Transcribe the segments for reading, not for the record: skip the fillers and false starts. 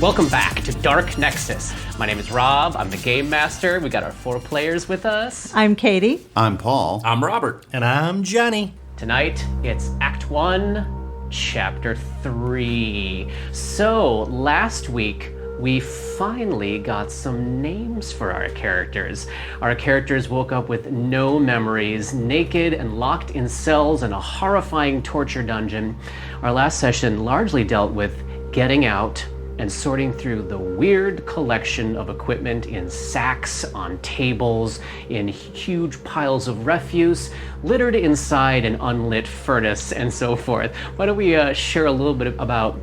Welcome back to Dark Nexus. My name is Rob. I'm the Game Master. We got our 4 players with us. I'm Katie. I'm Paul. I'm Robert. And I'm Johnny. Tonight, it's Act 1, Chapter 3. So, last week, we finally got some names for our characters. Our characters woke up with no memories, naked and locked in cells in a horrifying torture dungeon. Our last session largely dealt with getting out and sorting through the weird collection of equipment in sacks, on tables, in huge piles of refuse, littered inside an unlit furnace, and so forth. Why don't we share a little bit about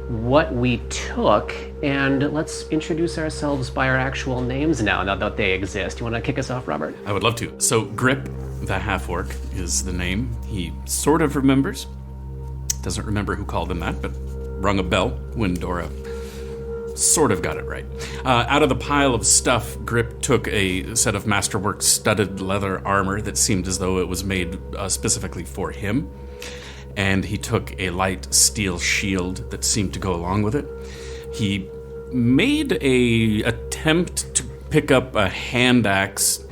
what we took, and let's introduce ourselves by our actual names now that they exist. You want to kick us off, Robert? I would love to. So Grip, the half-orc, is the name. He sort of remembers. Doesn't remember who called him that, but rung a bell when Dora sort of got it right. Out of the pile of stuff, Grip took a set of Masterwork studded leather armor that seemed as though it was made specifically for him. And he took a light steel shield that seemed to go along with it. He made a attempt to pick up a hand axe,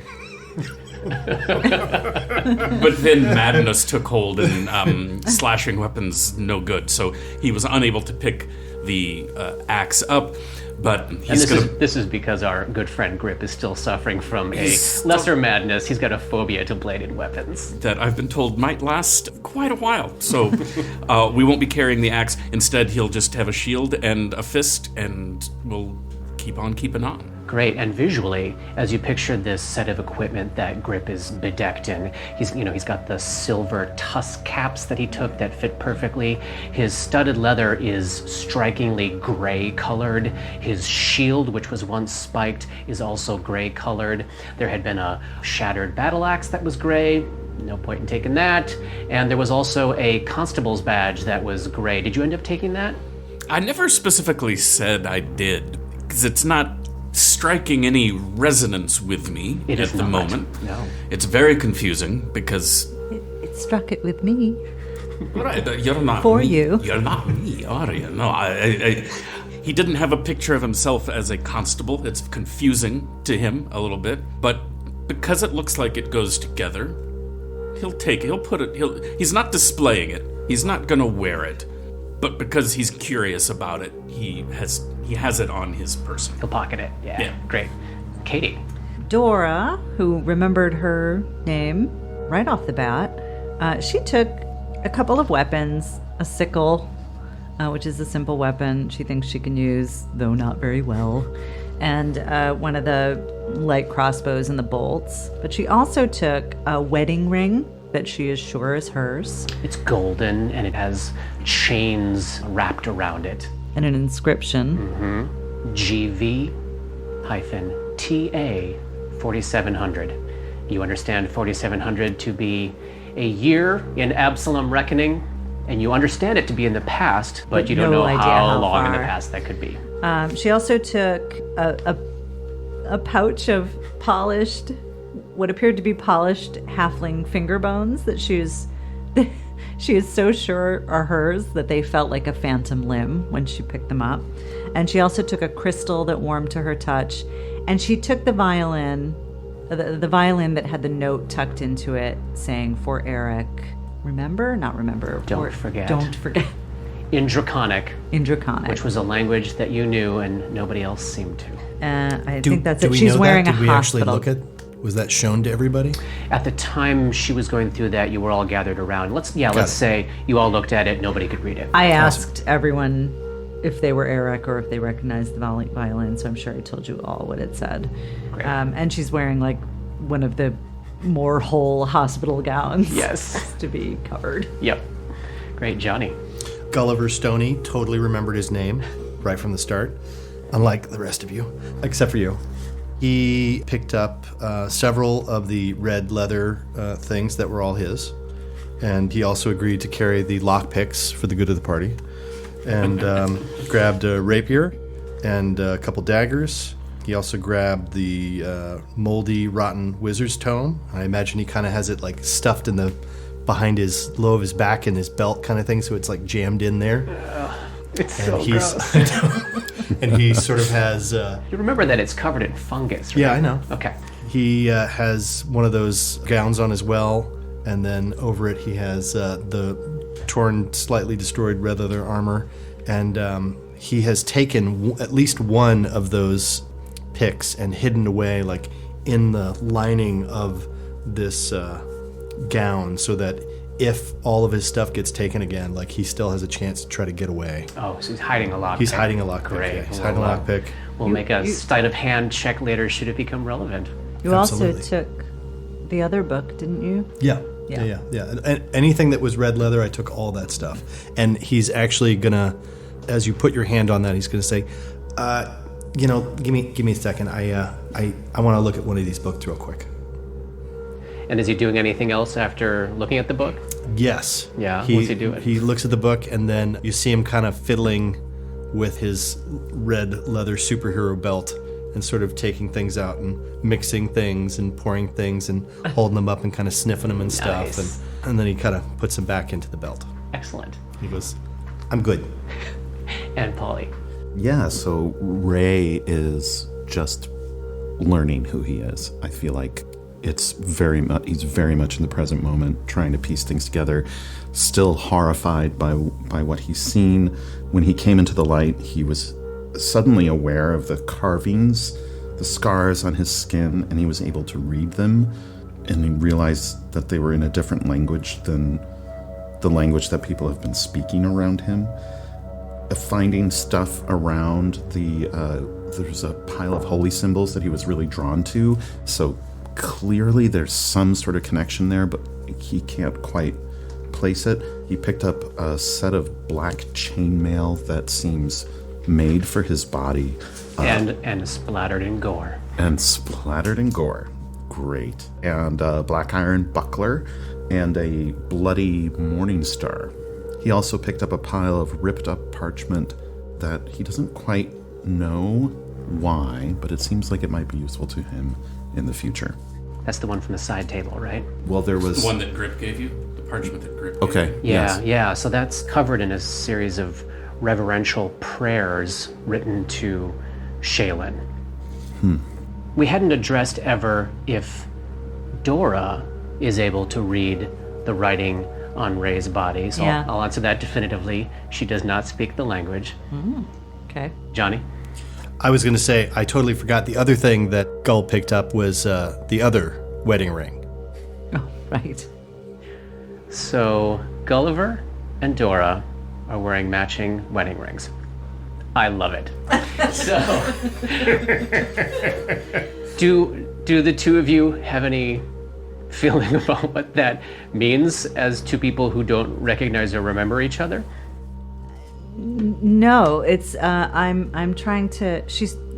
but then madness took hold and slashing weapons no good. So he was unable to pick the axe up, but this is because our good friend Grip is still suffering from a lesser madness. He's got a phobia to bladed weapons that I've been told might last quite a while. So we won't be carrying the axe. Instead, he'll just have a shield and a fist, and we'll keep on keeping on. Great, and visually, as you picture this set of equipment that Grip is bedecked in, he's got the silver tusk caps that he took that fit perfectly. His studded leather is strikingly gray colored. His shield, which was once spiked, is also gray colored. There had been a shattered battle axe that was gray. No point in taking that. And there was also a constable's badge that was gray. Did you end up taking that? I never specifically said I did, because it's not striking any resonance with me at the moment. No. It's very confusing because It struck it with me. You're not for me. you. You're not me, are you? No, he didn't have a picture of himself as a constable. It's confusing to him a little bit, but because it looks like it goes together, he's not displaying it. He's not gonna wear it. But because he's curious about it, he has it on his person. He'll pocket it. Yeah. Great. Katie. Dora, who remembered her name right off the bat, she took a couple of weapons, a sickle, which is a simple weapon she thinks she can use, though not very well, and one of the light crossbows and the bolts. But she also took a wedding ring that she is sure is hers. It's golden, and it has chains wrapped around it. And an inscription. GV-TA 4700. You understand 4700 to be a year in Absalom Reckoning, and you understand it to be in the past, but you don't know how long in the past that could be. She also took a pouch of polished, what appeared to be polished halfling finger bones that she is so sure are hers that they felt like a phantom limb when she picked them up. And she also took a crystal that warmed to her touch, and she took the violin, the violin that had the note tucked into it saying, "For Eric, remember? Not remember. Don't forget. Don't forget." In Draconic. Which was a language that you knew and nobody else seemed to. I think that's it. She's wearing a hospital. Did we actually look at? Was that shown to everybody? At the time she was going through that, you were all gathered around. Let's say you all looked at it, nobody could read it. I asked everyone if they were Eric or if they recognized the violin, so I'm sure I told you all what it said. Great. And she's wearing like one of the more whole hospital gowns. Yes. To be covered. Yep. Great, Johnny. Gulliver Stoney totally remembered his name right from the start, unlike the rest of you, except for you. He picked up several of the red leather things that were all his, and he also agreed to carry the lockpicks for the good of the party, and grabbed a rapier and a couple daggers. He also grabbed the moldy, rotten wizard's tome. I imagine he kind of has it like stuffed in the behind his low of his back in his belt kind of thing, so it's like jammed in there. It's and so he's gross. And he sort of has... You remember that it's covered in fungus, right? Yeah, I know. Okay. He has one of those gowns on as well, and then over it he has the torn, slightly destroyed red leather armor, and he has taken at least one of those picks and hidden away, like in the lining of this gown, so that if all of his stuff gets taken again, like he still has a chance to try to get away. Oh, so he's hiding a lockpick. He's hiding a lockpick. Great. Yeah, he's hiding a lockpick. We'll make a sleight of hand check later should it become relevant. You Absolutely. also took the other book, didn't you? Yeah. Yeah. And anything that was red leather, I took all that stuff. And he's actually gonna, as you put your hand on that, he's gonna say, give me a second. I want to look at one of these books real quick. And is he doing anything else after looking at the book? Yes. Yeah, what's he doing? He looks at the book, and then you see him kind of fiddling with his red leather superhero belt and sort of taking things out and mixing things and pouring things and holding them up and kind of sniffing them and stuff. Nice. And then he kind of puts them back into the belt. Excellent. He goes, I'm good. And Polly. Yeah, so Ray is just learning who he is. I feel like he's very much in the present moment, trying to piece things together, still horrified by what he's seen. When he came into the light, he was suddenly aware of the carvings, the scars on his skin, and he was able to read them, and he realized that they were in a different language than the language that people have been speaking around him. Finding stuff around there's a pile of holy symbols that he was really drawn to, so clearly there's some sort of connection there, but he can't quite place it. He picked up a set of black chainmail that seems made for his body. And splattered in gore. Great. And a black iron buckler and a bloody morning star. He also picked up a pile of ripped up parchment that he doesn't quite know why, but it seems like it might be useful to him in the future. That's the one from the side table, right? Well, there was... The one that Grip gave you? The parchment that Grip gave Okay. you? Yeah, Yes. yeah. So that's covered in a series of reverential prayers written to Shaylin. We hadn't addressed ever if Dora is able to read the writing on Ray's body. So Yeah. I'll answer that definitively. She does not speak the language. Okay. Johnny? I was going to say, I totally forgot the other thing that Gull picked up was the other wedding ring. Oh, right. So Gulliver and Dora are wearing matching wedding rings. I love it. So, do the two of you have any feeling about what that means as two people who don't recognize or remember each other? No, it's I'm trying to.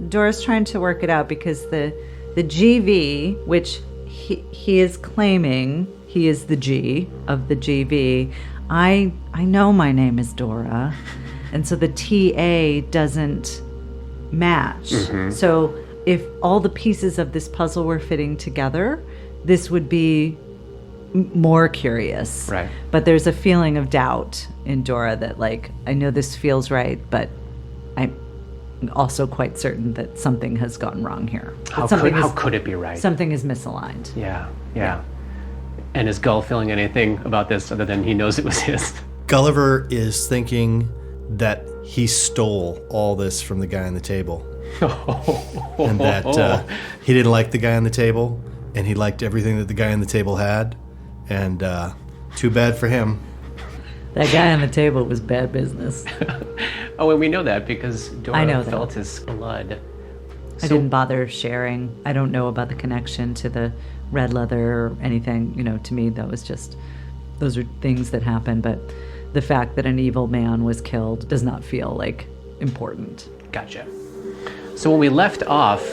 Dora's trying to work it out because the GV, which he is claiming he is the G of the GV. I know my name is Dora, and so the TA doesn't match. So if all the pieces of this puzzle were fitting together, this would be more curious. Right. But there's a feeling of doubt in Dora that, like, I know this feels right, but I'm also quite certain that something has gone wrong here. How could it be right? Something is misaligned. Yeah. And is Gull feeling anything about this other than he knows it was his? Gulliver is thinking that he stole all this from the guy on the table. And that he didn't like the guy on the table, and he liked everything that the guy on the table had. And too bad for him. That guy on the table was bad business. Oh, and we know that because I know Dora that. felt his blood. I didn't bother sharing. I don't know about the connection to the red leather or anything. You know, to me, those are things that happen. But the fact that an evil man was killed does not feel like important. Gotcha. So when we left off,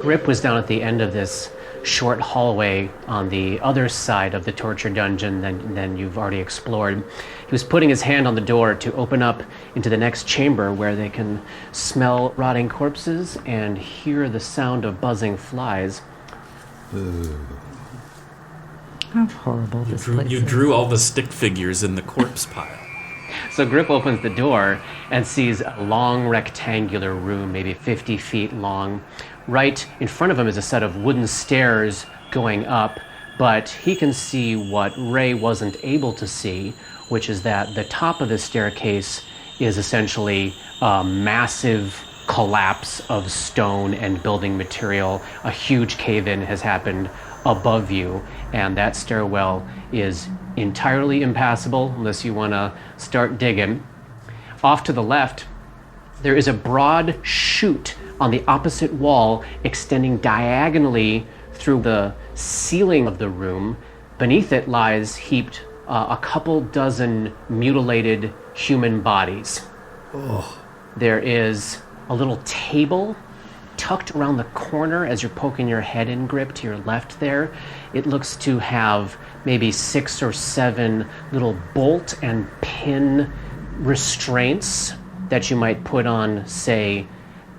Grip was down at the end of this short hallway on the other side of the torture dungeon than you've already explored. He was putting his hand on the door to open up into the next chamber where they can smell rotting corpses and hear the sound of buzzing flies. How horrible this place You is. drew all the stick figures in the corpse pile. So Grip opens the door and sees a long rectangular room, maybe 50 feet long. Right in front of him is a set of wooden stairs going up, but he can see what Ray wasn't able to see, which is that the top of the staircase is essentially a massive collapse of stone and building material. A huge cave-in has happened above you, and that stairwell is entirely impassable unless you want to start digging. Off to the left, there is a broad chute on the opposite wall extending diagonally through the ceiling of the room. Beneath it lies heaped a couple dozen mutilated human bodies. There is a little table tucked around the corner as you're poking your head in, Grip, to your left there. It looks to have maybe 6 or 7 little bolt and pin restraints that you might put on, say,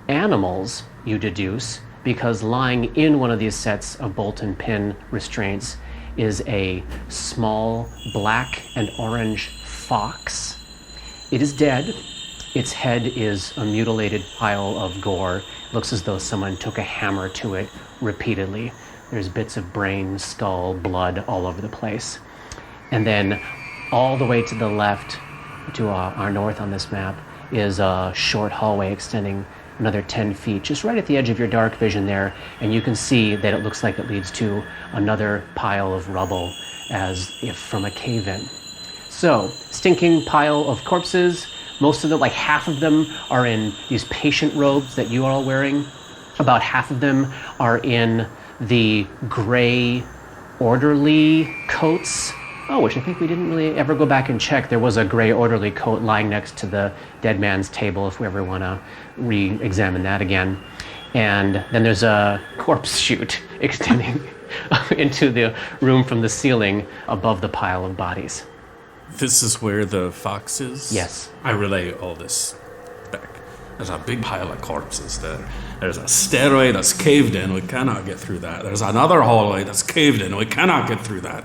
animals, you deduce, because lying in one of these sets of bolt and pin restraints is a small black and orange fox. It is dead. Its head is a mutilated pile of gore. Looks as though someone took a hammer to it repeatedly. There's bits of brain, skull, blood all over the place. And then all the way to the left, to our north on this map, is a short hallway extending another 10 feet, just right at the edge of your dark vision there, and you can see that it looks like it leads to another pile of rubble, as if from a cave-in. So, stinking pile of corpses. Most of them, like half of them, are in these patient robes that you are all wearing. About half of them are in the gray orderly coats. Oh, which I think we didn't really ever go back and check. There was a gray orderly coat lying next to the dead man's table if we ever want to re-examine that again. And then there's a corpse chute extending into the room from the ceiling above the pile of bodies. This is where the fox is? Yes. I relay all this back. There's a big pile of corpses there. There's a stairway that's caved in. We cannot get through that. There's another hallway that's caved in. We cannot get through that.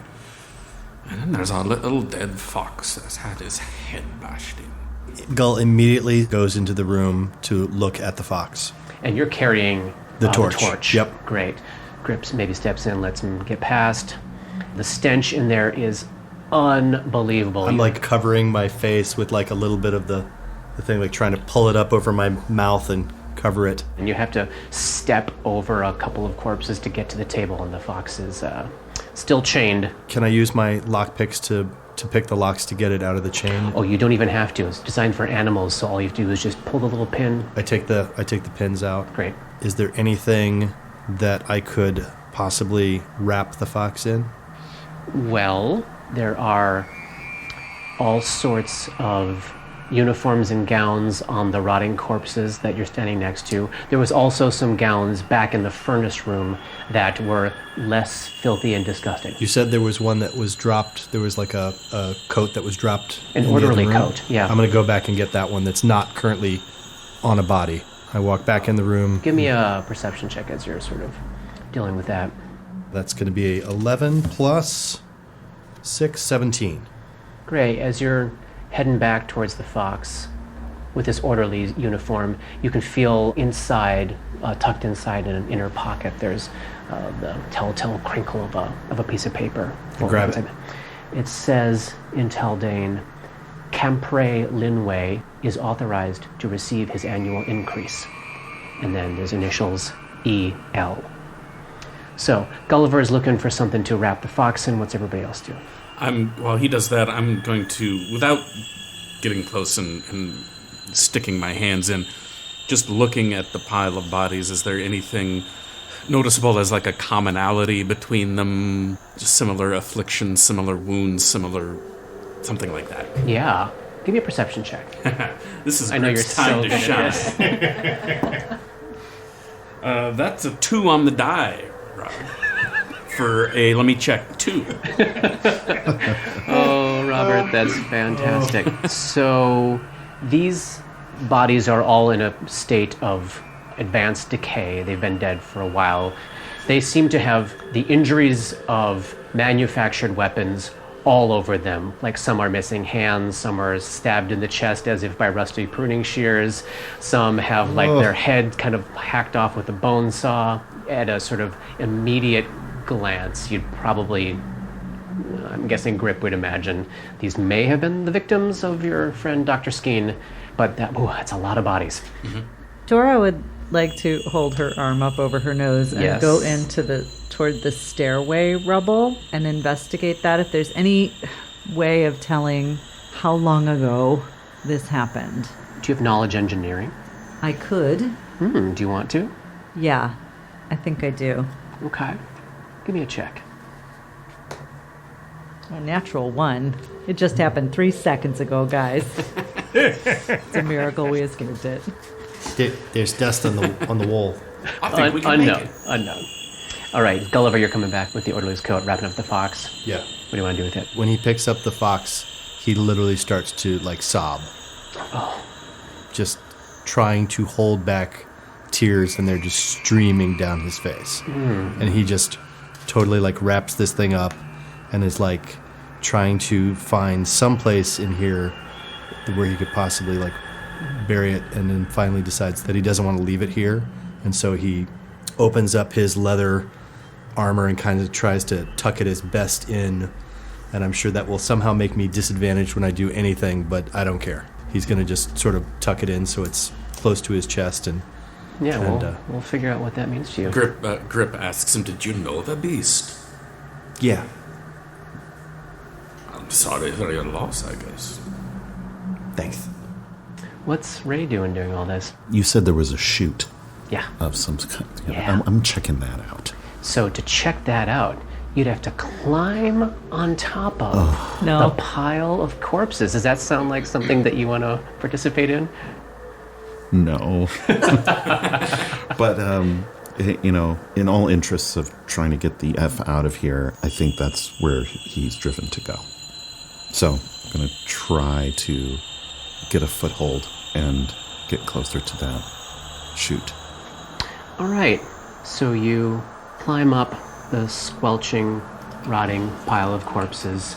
And then there's a little dead fox that's had his head bashed in. Gull immediately goes into the room to look at the fox. And you're carrying the torch. Yep. Great. Grips maybe steps in, lets him get past. The stench in there is unbelievable. I'm like covering my face with like a little bit of the thing, like trying to pull it up over my mouth and cover it. And you have to step over a couple of corpses to get to the table, and the fox is still chained. Can I use my lockpicks to pick the locks to get it out of the chain? Oh, you don't even have to. It's designed for animals, so all you have to do is just pull the little pin. I take the pins out. Great. Is there anything that I could possibly wrap the fox in? Well, there are all sorts of uniforms and gowns on the rotting corpses that you're standing next to. There was also some gowns back in the furnace room that were less filthy and disgusting. You said there was one that was dropped. There was like a coat that was dropped. An orderly coat, yeah. I'm going to go back and get that one that's not currently on a body. I walk back in the room. Give me a perception check as you're sort of dealing with that. That's going to be 11 plus 6, 17. Great. As you're heading back towards the fox with this orderly uniform, you can feel inside, tucked inside in an inner pocket, there's the telltale crinkle of a piece of paper. Grab it. It says in Taldane, Campre Linway is authorized to receive his annual increase. And then there's initials E.L. So Gulliver is looking for something to wrap the fox in. What's everybody else do? While he does that, I'm going to, without getting close and sticking my hands in, just looking at the pile of bodies, is there anything noticeable as like a commonality between them? Just similar afflictions, similar wounds, similar something like that. Yeah. Give me a perception check. This is I know you're time so to shine. That's a 2 on the die, Rob. For a, let me check, 2. Oh, Robert, that's fantastic. So these bodies are all in a state of advanced decay. They've been dead for a while. They seem to have the injuries of manufactured weapons all over them. Like some are missing hands, some are stabbed in the chest as if by rusty pruning shears, some have like their head kind of hacked off with a bone saw. At a sort of immediate glance, you'd probably, I'm guessing Grip would imagine, these may have been the victims of your friend Dr. Skeen, but that's a lot of bodies. Dora would like to hold her arm up over her nose and Yes. go toward the stairway rubble and investigate that, if there's any way of telling how long ago this happened. Do you have knowledge engineering? I could. Do you want to? Yeah, I think I do. Okay. Give me a check. A natural 1. It just happened 3 seconds ago, guys. It's a miracle we escaped it. There's dust on the wall. I think we can make Unknown. it. Unknown. All right, Gulliver, you're coming back with the orderly's coat, wrapping up the fox. Yeah. What do you want to do with it? When he picks up the fox, he literally starts to like sob. Just trying to hold back tears, and they're just streaming down his face. And he just totally like wraps this thing up and is like trying to find some place in here where he could possibly like bury it, and then finally decides that he doesn't want to leave it here, and so he opens up his leather armor and kind of tries to tuck it as best in, and I'm sure that will somehow make me disadvantaged when I do anything, but I don't care. He's going to just sort of tuck it in so it's close to his chest, and Yeah, we'll figure out what that means to you. Grip asks him, "Did you know the beast?" yeah. I'm sorry for your loss, I guess. Thanks. What's Ray doing during all this? You said there was a chute Yeah. of some kind. Yeah. I'm checking that out. So to check that out, you'd have to climb on top of No. the pile of corpses. Does that sound like something that you want to participate in? No. But, in all interests of trying to get the F out of here, I think that's where he's driven to go. So I'm going to try to get a foothold and get closer to that chute. All right. So you climb up the squelching, rotting pile of corpses,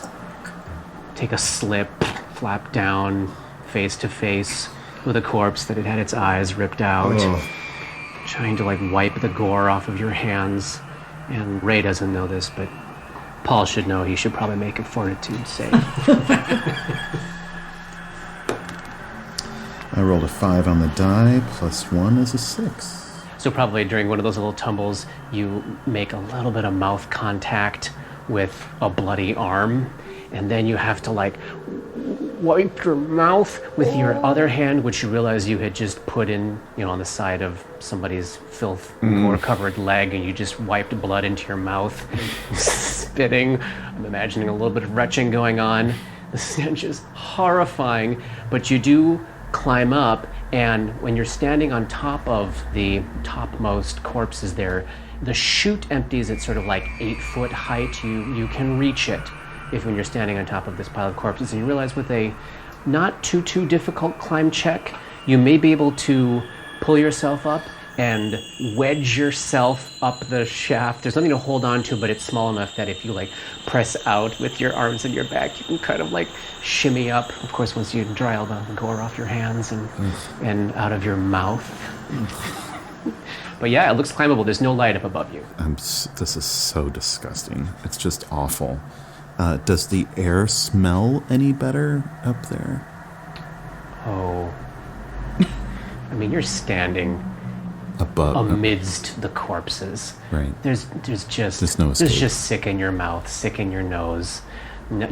take a slip, flap down, face to face with a corpse that had had its eyes ripped out, trying to wipe the gore off of your hands. And Ray doesn't know this, but Paul should know. He should probably make a fortitude save. I rolled a 5 on the die, plus 1 is a 6. So probably during one of those little tumbles, you make a little bit of mouth contact with a bloody arm, and then you have to wipe your mouth with your other hand, which you realize you had just put in, on the side of somebody's filth or covered leg, and you just wiped blood into your mouth, spitting. I'm imagining a little bit of retching going on. The stench is horrifying, but you do climb up, and when you're standing on top of the topmost corpses there, the chute empties at sort of 8-foot height. You can reach it when you're standing on top of this pile of corpses, and you realize with a not too difficult climb check, you may be able to pull yourself up and wedge yourself up the shaft. There's nothing to hold on to, but it's small enough that if you press out with your arms and your back, you can kind of shimmy up. Of course, once you dry all the gore off your hands and out of your mouth. But yeah, it looks climbable. There's no light up above you. This is so disgusting. It's just awful. Does the air smell any better up there? Oh. I mean, you're standing Above. amidst the corpses. Right. There's no escape. just sick in your mouth, sick in your nose. No,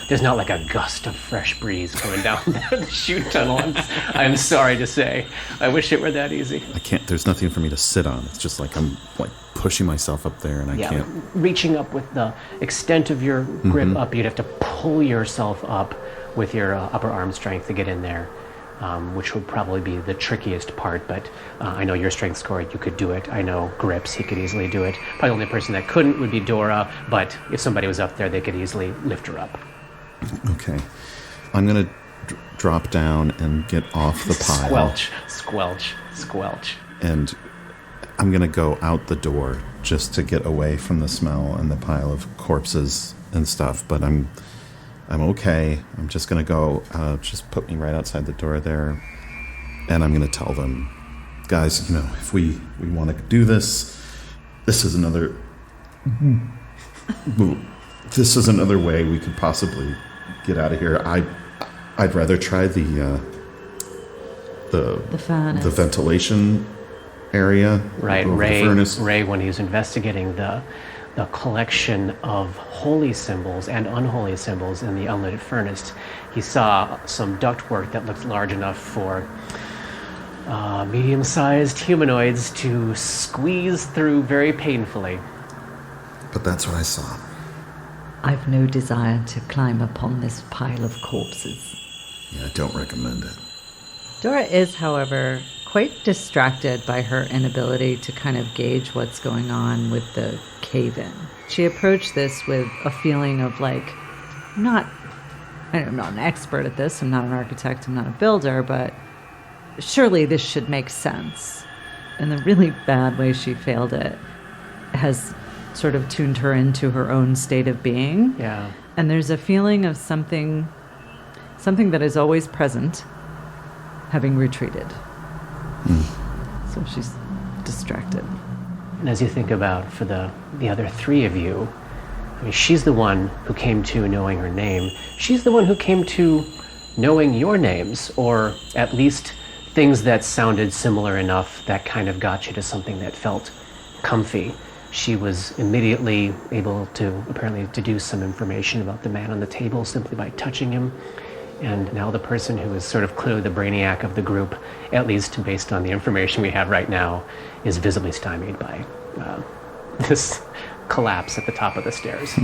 there's not a gust of fresh breeze coming down the chute tunnel. I'm sorry to say. I wish it were that easy. I can't, there's nothing for me to sit on. It's just I'm pushing myself up there and I can't. Reaching up with the extent of your grip up, you'd have to pull yourself up with your upper arm strength to get in there. Which would probably be the trickiest part, but I know your strength score, you could do it. I know Grips, he could easily do it. Probably the only person that couldn't would be Dora, but if somebody was up there, they could easily lift her up. Okay. I'm going to drop down and get off the pile. Squelch, squelch, squelch. And I'm going to go out the door just to get away from the smell and the pile of corpses and stuff, but I'm okay. I'm just gonna go. Just put me right outside the door there, and I'm gonna tell them, guys, if we want to do this, this is another way we could possibly get out of here. I'd rather try the furnace. the ventilation area. Right, over the furnace. Ray, when he was investigating the collection of holy symbols and unholy symbols in the unlit furnace, he saw some ductwork that looked large enough for medium-sized humanoids to squeeze through very painfully. But that's what I saw. I've no desire to climb upon this pile of corpses. Yeah, I don't recommend it. Dora is, however, quite distracted by her inability to kind of gauge what's going on with the cave-in. She approached this with a feeling of like, I'm not an expert at this, I'm not an architect, I'm not a builder, but surely this should make sense. And the really bad way she failed it has sort of tuned her into her own state of being. Yeah. And there's a feeling of something that is always present, having retreated. So she's distracted. And as you think about for the other three of you, I mean, she's the one who came to knowing her name. She's the one who came to knowing your names, or at least things that sounded similar enough that kind of got you to something that felt comfy. She was immediately able to apparently deduce some information about the man on the table simply by touching him. And now the person who is sort of clearly the brainiac of the group, at least based on the information we have right now, is visibly stymied by this collapse at the top of the stairs.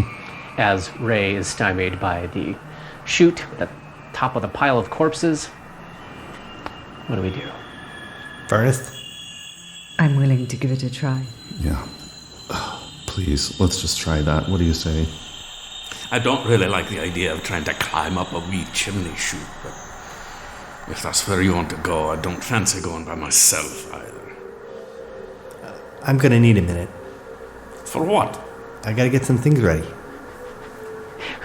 As Ray is stymied by the chute at the top of the pile of corpses. What do we do? Furnace? I'm willing to give it a try. Yeah. Please, let's just try that. What do you say? I don't really like the idea of trying to climb up a wee chimney chute, but if that's where you want to go, I don't fancy going by myself either. I'm gonna need a minute. For what? I gotta get some things ready.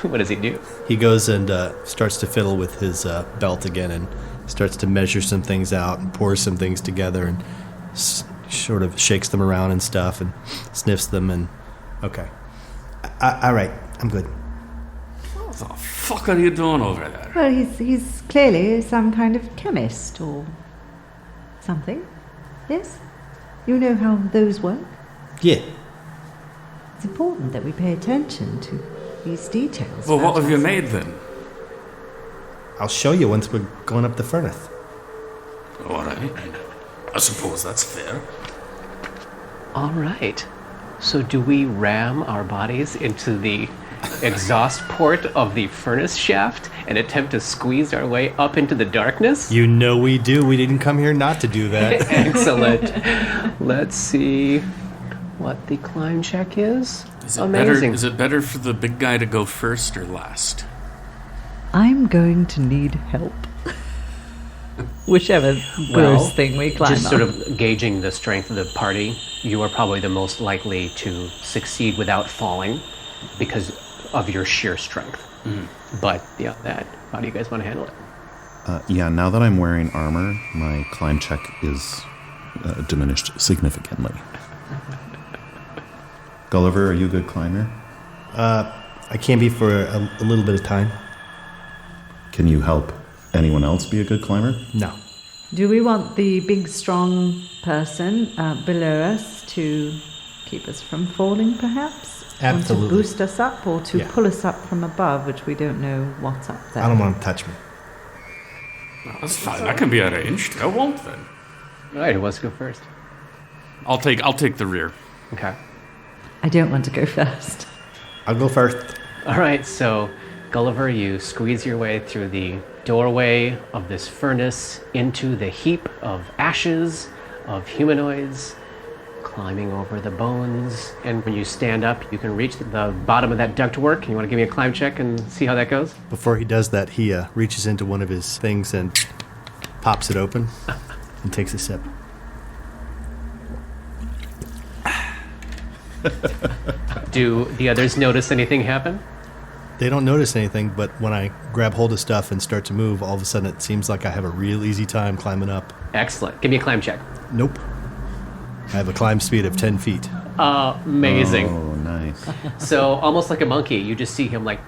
What does he do? He goes and starts to fiddle with his belt again and starts to measure some things out and pours some things together and sort of shakes them around and stuff and sniffs them and... Okay. All right, I'm good. What the fuck are you doing over there? Well, he's clearly some kind of chemist or something. Yes? You know how those work? Yeah. It's important that we pay attention to these details. Well, what have you made then? I'll show you once we're going up the furnace. All right. I suppose that's fair. All right. So do we ram our bodies into the exhaust port of the furnace shaft and attempt to squeeze our way up into the darkness? You know we do. We didn't come here not to do that. Excellent. Let's see what the climb check is. Amazing. Is it better for the big guy to go first or last? I'm going to need help. Whichever gross thing we climb just up. sort of gauging the strength of the party, you are probably the most likely to succeed without falling because of your sheer strength. But yeah, how do you guys want to handle it? Yeah, now that I'm wearing armor, my climb check is diminished significantly. Gulliver, are you a good climber? I can be for a little bit of time. Can you help anyone else be a good climber? No. Do we want the big, strong person below us to keep us from falling, perhaps? Absolutely. Want to boost us up or to Yeah. pull us up from above, which we don't know what's up there? I don't want him to touch me. That's fine. That can be arranged. I won't then. All right, who wants to go first? I'll take the rear. Okay. I don't want to go first. I'll go first. All right, so Gulliver, you squeeze your way through the doorway of this furnace into the heap of ashes of humanoids, climbing over the bones. And when you stand up, you can reach the bottom of that ductwork. You want to give me a climb check and see how that goes? Before he does that, he reaches into one of his things and pops it open and takes a sip. Do the others notice anything happen? They don't notice anything, but when I grab hold of stuff and start to move, all of a sudden it seems like I have a real easy time climbing up. Excellent. Give me a climb check. Nope. I have a climb speed of 10 feet. Amazing. Oh, nice. So almost like a monkey, you just see him like.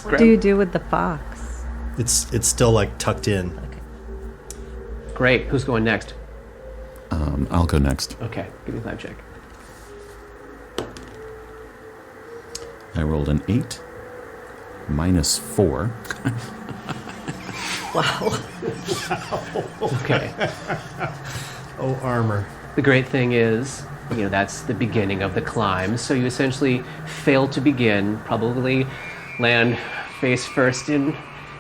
What do you do with the fox? It's still like tucked in. Okay. Great. Who's going next? I'll go next. Okay. Give me a climb check. I rolled an 8, minus 4. Wow. Okay. Oh, armor. The great thing is, that's the beginning of the climb. So you essentially fail to begin, probably land face first in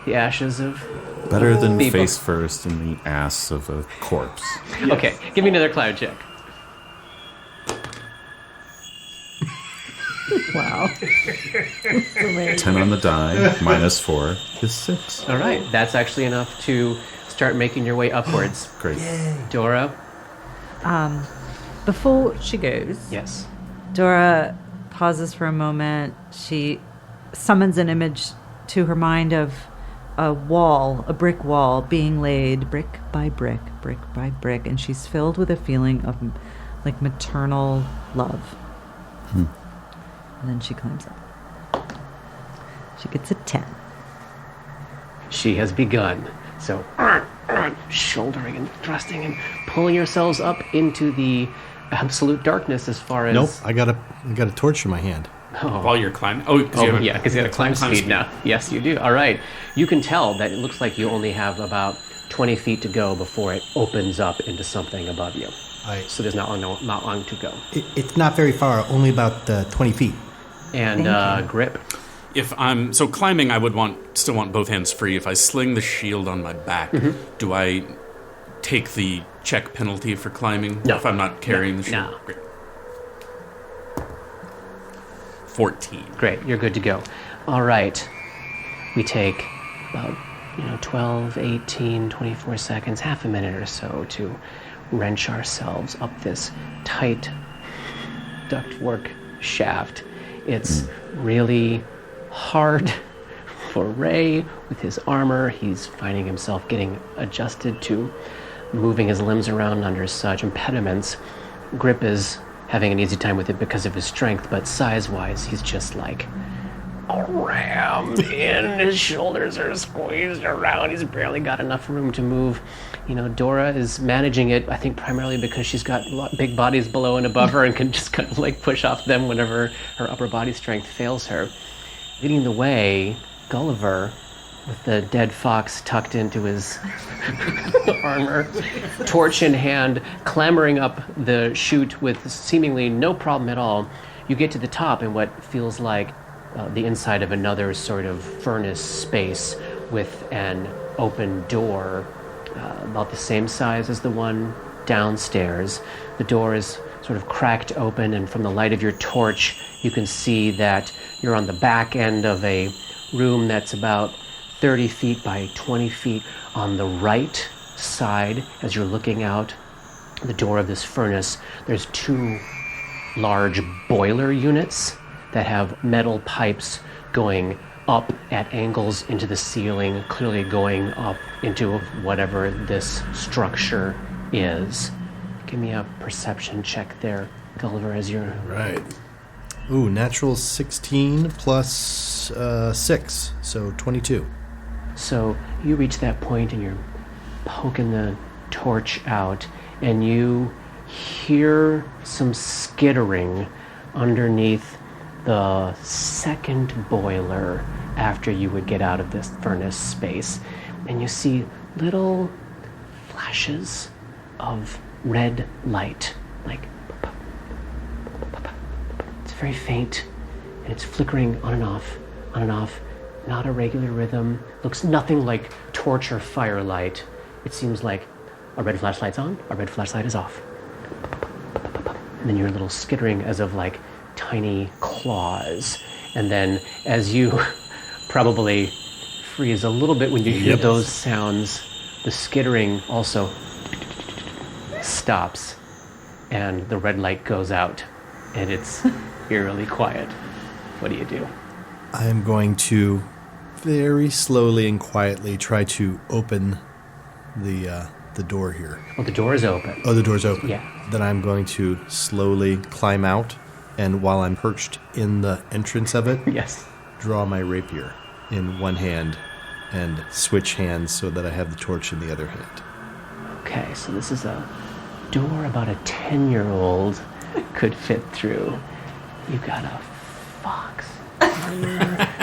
the ashes of. Better than people. face first in the ass of a corpse. Okay, give me another climb check. Wow. 10 on the die, minus 4 is 6. All right, that's actually enough to start making your way upwards. Great. Dora? Before she goes, Yes. Dora pauses for a moment. She summons an image to her mind of a brick wall being laid brick by brick, and she's filled with a feeling of like maternal love. And then she climbs up. She gets a 10. She has begun. So, shouldering and thrusting and pulling yourselves up into the absolute darkness as far as... Nope, I got a torch in my hand. While you're climbing. Oh, because you have yeah, because you got a climb speed now. Yes, you do. All right. You can tell that it looks like you only have about 20 feet to go before it opens up into something above you. So there's not long to go. It's not very far, only about 20 feet. And grip. If I'm climbing, I would still want both hands free. If I sling the shield on my back, do I take the check penalty for climbing? No. If I'm not carrying the shield? No. Great. 14. Great, you're good to go. All right. We take about 12, 18, 24 seconds, half a minute or so to wrench ourselves up this tight ductwork shaft. It's really hard for Ray with his armor. He's finding himself getting adjusted to moving his limbs around under such impediments. Grip is having an easy time with it because of his strength, but size-wise, he's just like crammed in. His shoulders are squeezed around. He's barely got enough room to move. Dora is managing it, I think, primarily because she's got big bodies below and above her and can just kind of like push off them whenever her upper body strength fails her. Leading the way, Gulliver, with the dead fox tucked into his armor, torch in hand, clambering up the chute with seemingly no problem at all. You get to the top in what feels like the inside of another sort of furnace space with an open door about the same size as the one downstairs. The door is sort of cracked open, and from the light of your torch, you can see that you're on the back end of a room that's about 30 feet by 20 feet on the right side. As you're looking out the door of this furnace, there's 2 large boiler units that have metal pipes going up at angles into the ceiling, clearly going up into whatever this structure is. Give me a perception check there, Gulliver, as you're... Right. Ooh, natural 16 plus 6, so 22. So you reach that point and you're poking the torch out, and you hear some skittering underneath the second boiler after you would get out of this furnace space. And you see little flashes of red light, like it's very faint, and it's flickering on and off, not a regular rhythm. Looks nothing like torch or firelight. It seems like a red flashlight's on, a red flashlight is off. And then your little skittering as of like tiny claws. And then as you probably freeze a little bit when you hear those sounds, the skittering also stops and the red light goes out and it's eerily quiet. What do you do? I am going to very slowly and quietly try to open the door here. Well, the door is open. Oh, the door's open. Yeah. Then I'm going to slowly climb out, and while I'm perched in the entrance of it, Yes. draw my rapier in one hand and switch hands so that I have the torch in the other hand. Okay, so this is a door about a 10-year-old could fit through. You got a fox.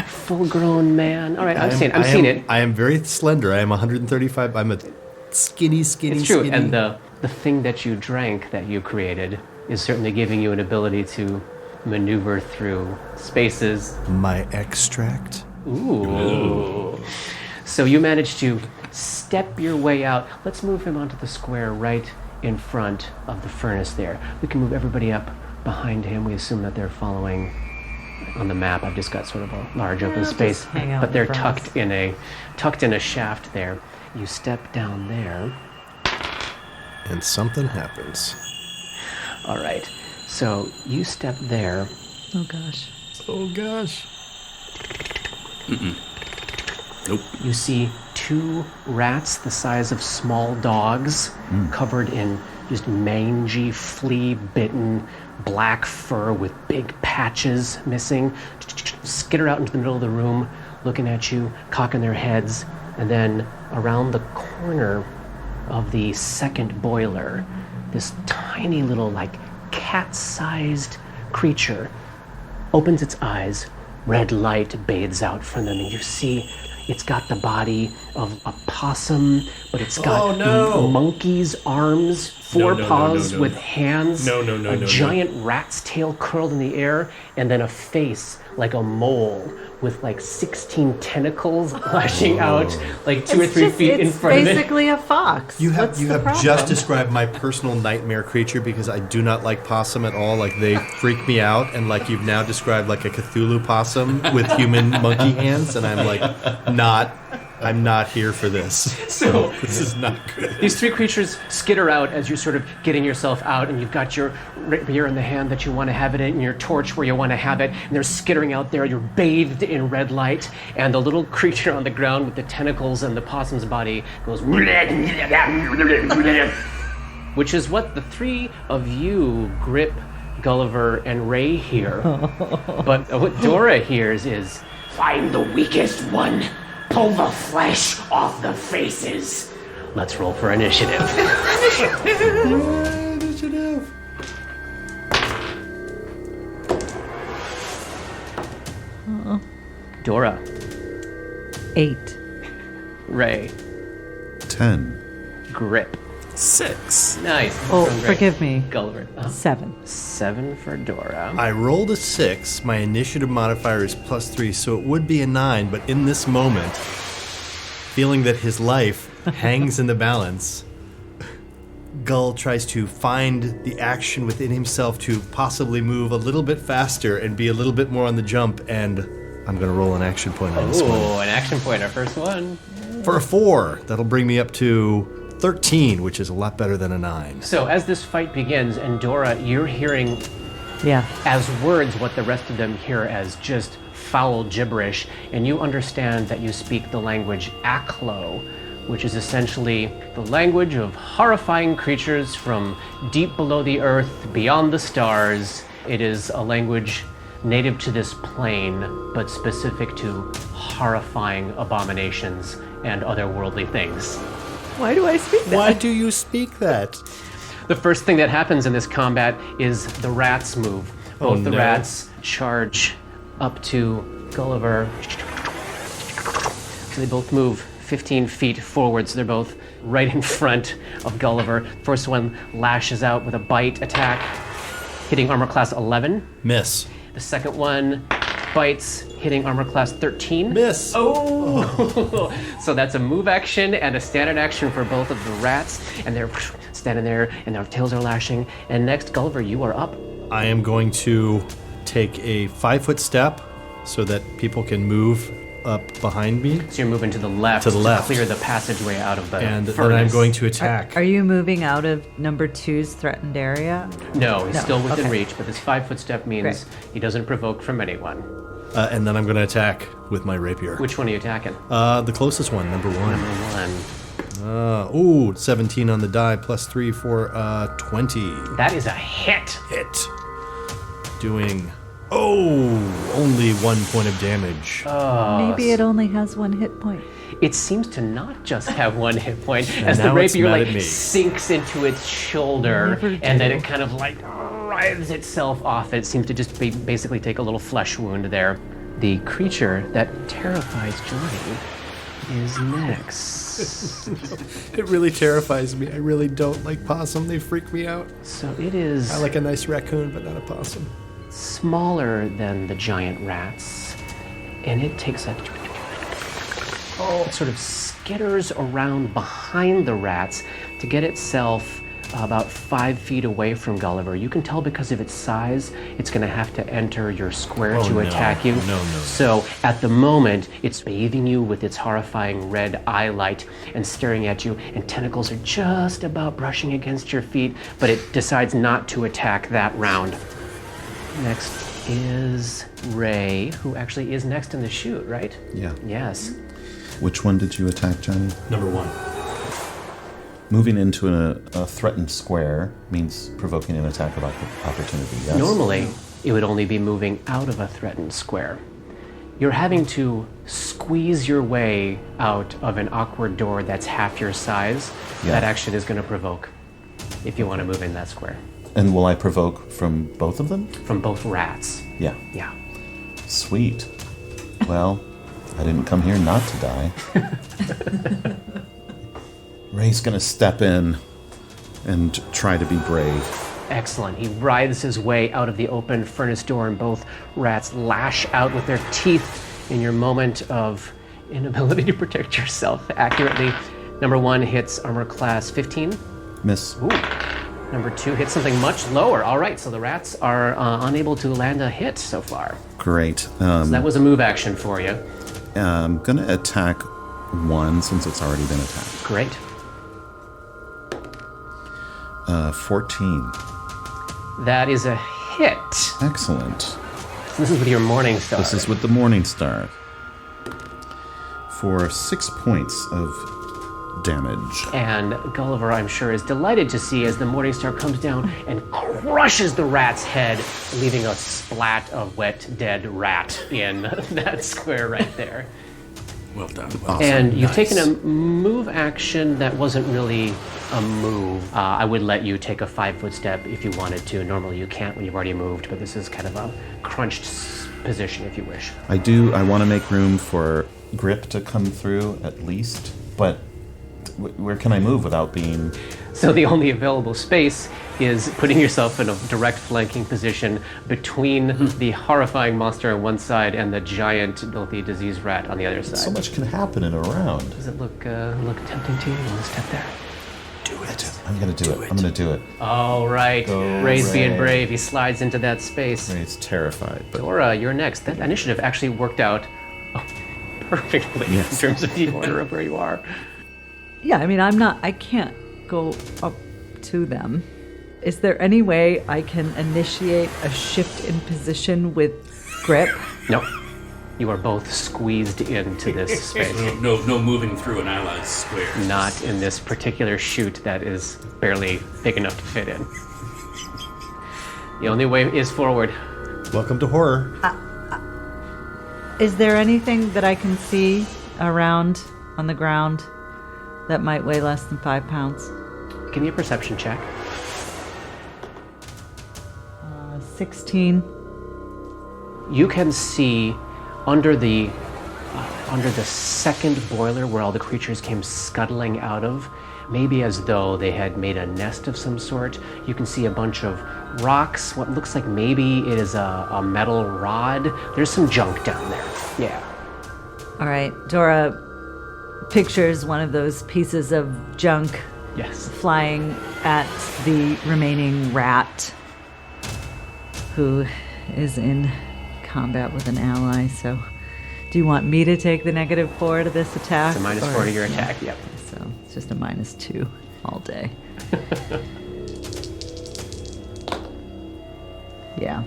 Full-grown man. All right, I'm seeing it. I am very slender. I am 135. I'm a skinny. It's true, skinny. and the thing that you drank that you created is certainly giving you an ability to maneuver through spaces. My extract? Ooh. So you managed to step your way out. Let's move him onto the square right in front of the furnace there. We can move everybody up behind him. We assume that they're following on the map. I've just got sort of a large open space, just hang out but they're in front. tucked in a shaft there. You step down there. And something happens. All right. So you step there. Oh gosh. Oh, gosh. Nope. You see two rats the size of small dogs, covered in just mangy, flea-bitten black fur with big patches missing, skitter out into the middle of the room, looking at you, cocking their heads, and then around the corner of the second boiler, this tiny little, like, cat-sized creature opens its eyes. Red light bathes out from them, and you see it's got the body of a possum, but it's got monkey's arms, four paws with hands, a giant rat's tail curled in the air, and then a face like a mole with like 16 tentacles lashing out like 2 or 3 feet in front of it. It's basically a fox. You What's the have problem? just described my personal nightmare creature because I do not like possum at all. Like, they freak me out, and like you've now described like a Cthulhu possum with human monkey hands, and I'm not here for this. So This is not good. these three creatures skitter out as you're sort of getting yourself out, and you've got your rapier in the hand that you want to have it in, and your torch where you want to have it, and they're skittering out there. You're bathed in red light, and the little creature on the ground with the tentacles and the possum's body goes, which is what the three of you, Grip, Gulliver, and Ray hear. But what Dora hears is, "Find the weakest one. Pull the flesh off the faces." Let's roll for initiative. Initiative. Dora, 8. Ray, 10. Grip. 6. Nice. Oh, From Ray. forgive me. Gulliver. 7. 7 for Dora. I rolled a 6. My initiative modifier is +3, so it would be a 9. But in this moment, feeling that his life hangs in the balance, Gull tries to find the action within himself to possibly move a little bit faster and be a little bit more on the jump. And I'm going to roll an action point on this one. Ooh, an action point, our first one. For a 4, that'll bring me up to 13, which is a lot better than a 9. So as this fight begins, and Dora, you're hearing Yeah. as words what the rest of them hear as just foul gibberish, and you understand that you speak the language Aklo, which is essentially the language of horrifying creatures from deep below the earth, beyond the stars. It is a language native to this plane, but specific to horrifying abominations and otherworldly things. Why do I speak that? Why do you speak that? The first thing that happens in this combat is the rats move. Both the no. rats charge up to Gulliver. So they both move 15 feet forward, so they're both right in front of Gulliver. First one lashes out with a bite attack, hitting armor class 11. Miss. The second one bites, hitting armor class 13. Miss. Oh! So that's a move action and a standard action for both of the rats, and they're standing there, and their tails are lashing. And next, Gulliver, you are up. I am going to take a 5-foot step so that people can move up behind me. So you're moving to the left To the left. clear the passageway out of the And then furnace. I'm going to attack. Are you moving out of number 2's threatened area? No, he's No, still within okay. reach, but this 5-foot step means Great. he doesn't provoke from anyone. And then I'm going to attack with my rapier. Which one are you attacking? The closest one, number 1. Number 1. 17 on the die, plus 3 for 20. That is a hit. Hit. Doing, only 1 point of damage. Maybe it only has 1 hit point. It seems to not just have 1 hit point, And as the now it's rapier mad at me. sinks into its shoulder, Never and then do. it kind of writhes itself off. It seems to just basically take a little flesh wound there. The creature that terrifies Johnny is next. It really terrifies me. I really don't like possum. They freak me out. So it is I like a nice raccoon, but not a possum. smaller than the giant rats, and it takes a sort of skitters around behind the rats to get itself about 5 feet away from Gulliver. You can tell because of its size, it's going to have to enter your square to attack you. No. So at the moment, it's bathing you with its horrifying red eye light and staring at you, and tentacles are just about brushing against your feet, but it decides not to attack that round. Next is Ray, who actually is next in the chute, right? Yeah. Yes. Which one did you attack, Johnny? Number 1. Moving into a threatened square means provoking an attack of opportunity, yes? Normally, it would only be moving out of a threatened square. You're having to squeeze your way out of an awkward door that's half your size. Yeah. That action is going to provoke if you want to move in that square. And will I provoke from both of them? From both rats. Yeah. Yeah. Sweet. Well, I didn't come here not to die. Ray's gonna step in and try to be brave. Excellent. He writhes his way out of the open furnace door, and both rats lash out with their teeth in your moment of inability to protect yourself accurately. Number 1 hits armor class 15. Miss. Ooh. Number 2 hits something much lower. All right, so the rats are unable to land a hit so far. Great. So that was a move action for you. I'm gonna attack 1 since it's already been attacked. Great. 14. That is a hit. Excellent. This is with your Morning Star. This is with the Morning Star. For 6 points of damage. And Gulliver, I'm sure, is delighted to see as the Morning Star comes down and crushes the rat's head, leaving a splat of wet, dead rat in that square right there. Well done. And you've Nice. taken a move action that wasn't really a move. I would let you take a 5-foot step if you wanted to. Normally you can't when you've already moved, but this is kind of a crunched position if you wish. I want to make room for grip to come through at least, but where can I move without being... So the only available space is putting yourself in a direct flanking position between the horrifying monster on one side and the giant, filthy, diseased rat on the other side. So much can happen in a round. Does it look tempting to you? You want to step there? Do it. I'm gonna do it. I'm gonna do it. All right. Go, Ray's being Ray. brave. He slides into that space. Ray's terrified, but Dora, you're next. That initiative actually worked out perfectly Yes. in terms of the order of where you are. Yeah, I mean, I can't go up to them. Is there any way I can initiate a shift in position with grip? No. You are both squeezed into this space. No moving through an ally's square. Not in this particular chute that is barely big enough to fit in. The only way is forward. Welcome to horror. Is there anything that I can see around on the ground that might weigh less than 5 pounds? Give me a perception check. 16. You can see under the second boiler where all the creatures came scuttling out of, maybe as though they had made a nest of some sort. You can see a bunch of rocks, what looks like maybe it is a metal rod. There's some junk down there. Yeah. All right, Dora pictures one of those pieces of junk Yes. flying at the remaining rat who is in combat with an ally. So do you want me to take the -4 to this attack? It's a -4 to your attack, yep. So it's just a -2 all day. Yeah.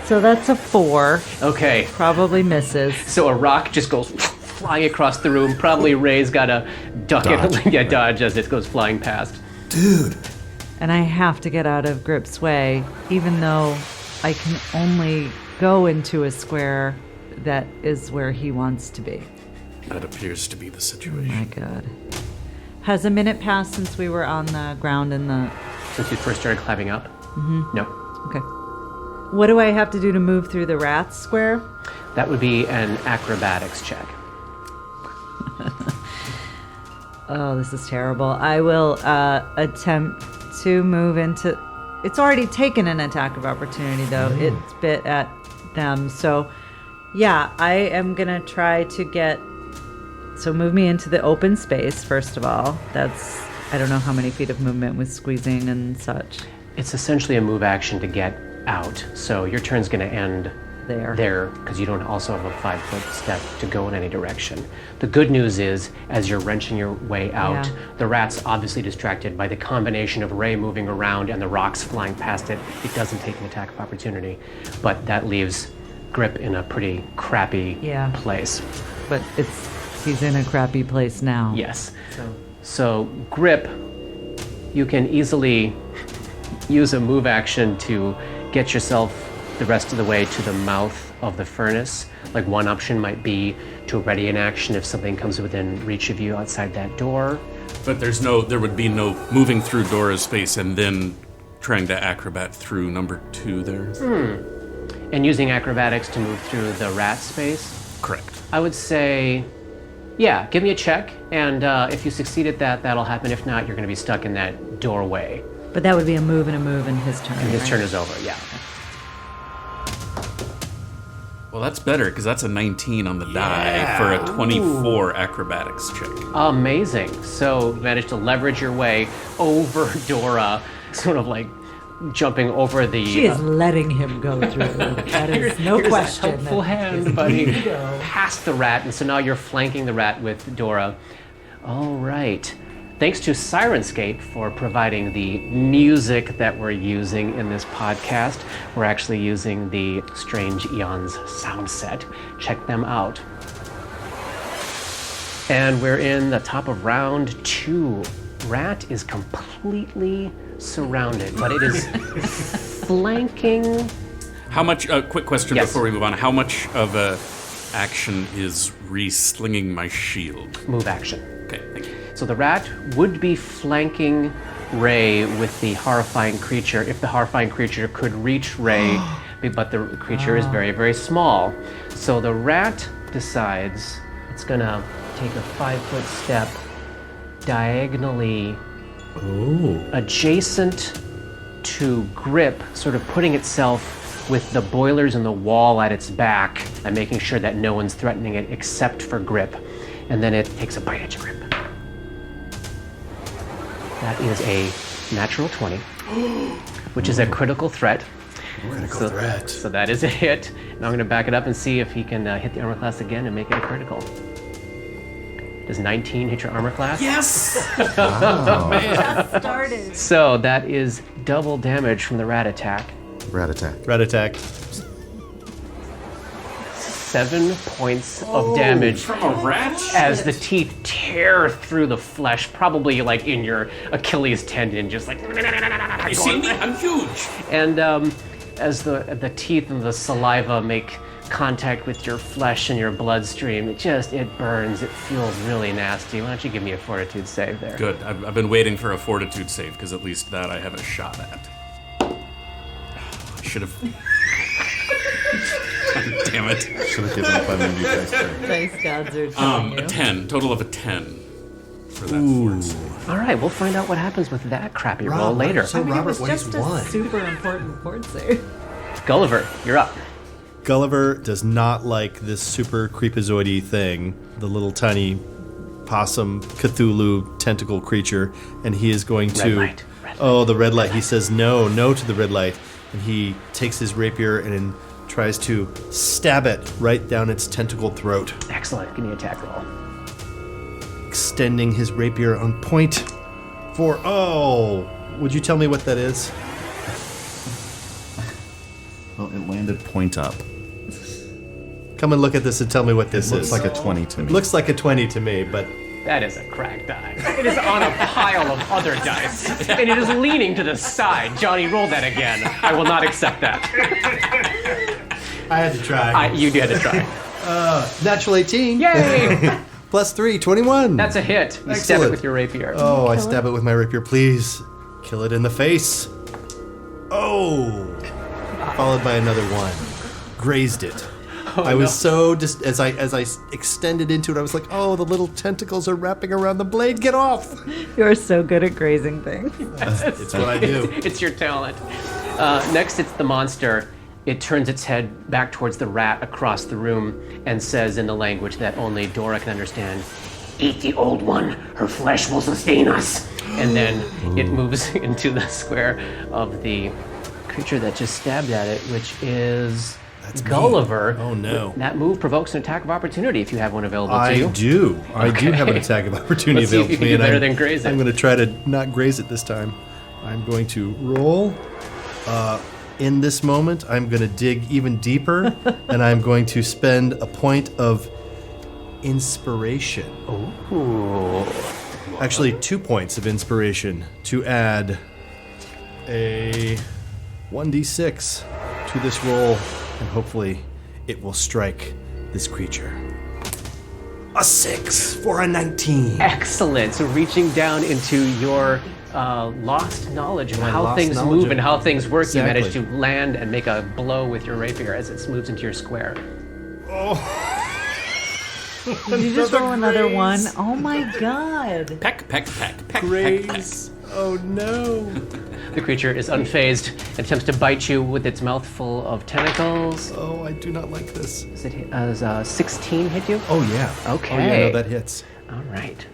So that's a 4. Okay, Probably misses. so a rock just goes flying across the room. Probably Ray's got to duck Dodge. it, dodge as it goes flying past. Dude. And I have to get out of Grip's way, even though I can only go into a square that is where he wants to be. That appears to be the My situation. God. Has a minute passed since we were on the ground in the... Since you first started climbing up? Mm-hmm. No. Okay. What do I have to do to move through the rats square? That would be an acrobatics check. Oh, this is terrible. I will attempt to move into... It's already taken an attack of opportunity, though. It's bit at them. So, yeah, I am going to try to get... So move me into the open space, first of all. That's... I don't know how many feet of movement with squeezing and such. It's essentially a move action to get out. So your turn's going to end There. because you don't also have a 5-foot step to go in any direction. The good news is, as you're wrenching your way out, Yeah. the rat's obviously distracted by the combination of Ray moving around and the rocks flying past it. It doesn't take an attack of opportunity, but that leaves Grip in a pretty crappy Yeah. place. But he's in a crappy place now. Yes. So Grip, you can easily use a move action to get yourself the rest of the way to the mouth of the furnace. Like one option might be to ready an action if something comes within reach of you outside that door. But there would be no moving through Dora's space and then trying to acrobat through number 2 there. And using acrobatics to move through the rat space. Correct. I would say, yeah, give me a check, and if you succeed at that, that'll happen. If not, you're going to be stuck in that doorway. But that would be a move and his turn. And his right? turn is over, yeah. Well, that's better because that's a 19 on the die for a 24 acrobatics check. Amazing. So you managed to leverage your way over Dora, sort of like jumping over the... She is letting him go through. That is no Here's question. a helpful that hand, is buddy. need to go. Past the rat, and so now you're flanking the rat with Dora. All right. Thanks to Syrinscape for providing the music that we're using in this podcast. We're actually using the Strange Eons sound set. Check them out. And we're in the top of round 2. Rat is completely surrounded, but it is flanking. How much? Quick question Yes. before we move on. How much of a action is re-slinging my shield? Move action. Okay, thank you. So the rat would be flanking Ray with the horrifying creature if the horrifying creature could reach Ray, but the creature is very, very small. So the rat decides it's gonna take a 5-foot step diagonally adjacent to Grip, sort of putting itself with the boilers in the wall at its back and making sure that no one's threatening it except for Grip. And then it takes a bite at your Grip. That is a natural 20, which is a critical threat. Critical threat. So that is a hit. Now I'm going to back it up and see if he can hit the armor class again and make it a critical. Does 19 hit your armor class? Yes. Just started. So that is double damage from the rat attack. Rat attack. Rat attack. 7 points of damage From a rat? as the teeth tear through the flesh, probably like in your Achilles tendon, just like. You see me? I'm huge. And as the teeth and the saliva make contact with your flesh and your bloodstream, it burns. It feels really nasty. Why don't you give me a fortitude save there? Good. I've been waiting for a fortitude save because at least that I have a shot at. I should have. Damn it. Should have given up on you guys. Dice gods are telling you. A 10. Total of a 10 for that force. All right, we'll find out what happens with that crappy roll Rob, later. so I mean, it Robert, was what just he's a won. super important port save. Gulliver, you're up. Gulliver does not like this super creepazoidy thing, the little tiny possum Cthulhu tentacle creature, and he is going to... light, red Oh, the red light. He says no to the red light, and he takes his rapier and tries to stab it right down its tentacled throat, Excellent. Give me an attack roll. extending his rapier on point for... Oh! Would you tell me what that is? Well, It landed point up. Come and look at this and tell me what this Looks is. like a 20 to me. Looks like a 20 to me, but That is a cracked die. It is on a pile of other dice, and it is leaning to the side. Johnny, roll that again. I will not accept that. I had to try. You had to try. Natural 18. Yay! Plus 3, 21. That's a hit. You stab it Excellent. with your rapier. Oh, I stab it with my rapier. Please kill it in the face. Oh. Followed by another one. Grazed it. I was so as I extended into it, I was like, "Oh, the little tentacles are wrapping around the blade. Get off!" You're so good at grazing things. It's what I do. It's your talent. Next, it's the monster. It turns its head back towards the rat across the room and says in the language that only Dora can understand, "Eat the old one. Her flesh will sustain us." And then it moves into the square of the creature that just stabbed at it, which is Gulliver. Oh, no. That move provokes an attack of opportunity if you have one available to I you. do. I do have an attack of opportunity Let's see if available you to can me. do and better I'm- than graze it. I'm going to try to not graze it this time. I'm going to roll. In this moment, I'm going to dig even deeper, and I'm going to spend a point of inspiration. Ooh. Actually, 2 points of inspiration to add a 1d6 to this roll, and hopefully it will strike this creature. A 6 for a 19. Excellent. So reaching down into your lost knowledge of how lost things knowledge move of- and how things work, you managed to Exactly. land and make a blow with your rapier as it moves into your square. Did you just roll another one? graze. Oh my god. Peck, peck, peck, peck, peck, peck. Graze. Oh no. The creature is unfazed and attempts to bite you with its mouth full of tentacles. Oh, I do not like this. Does 16 hit you? Oh yeah. Okay. Oh yeah, no, that hits. All right.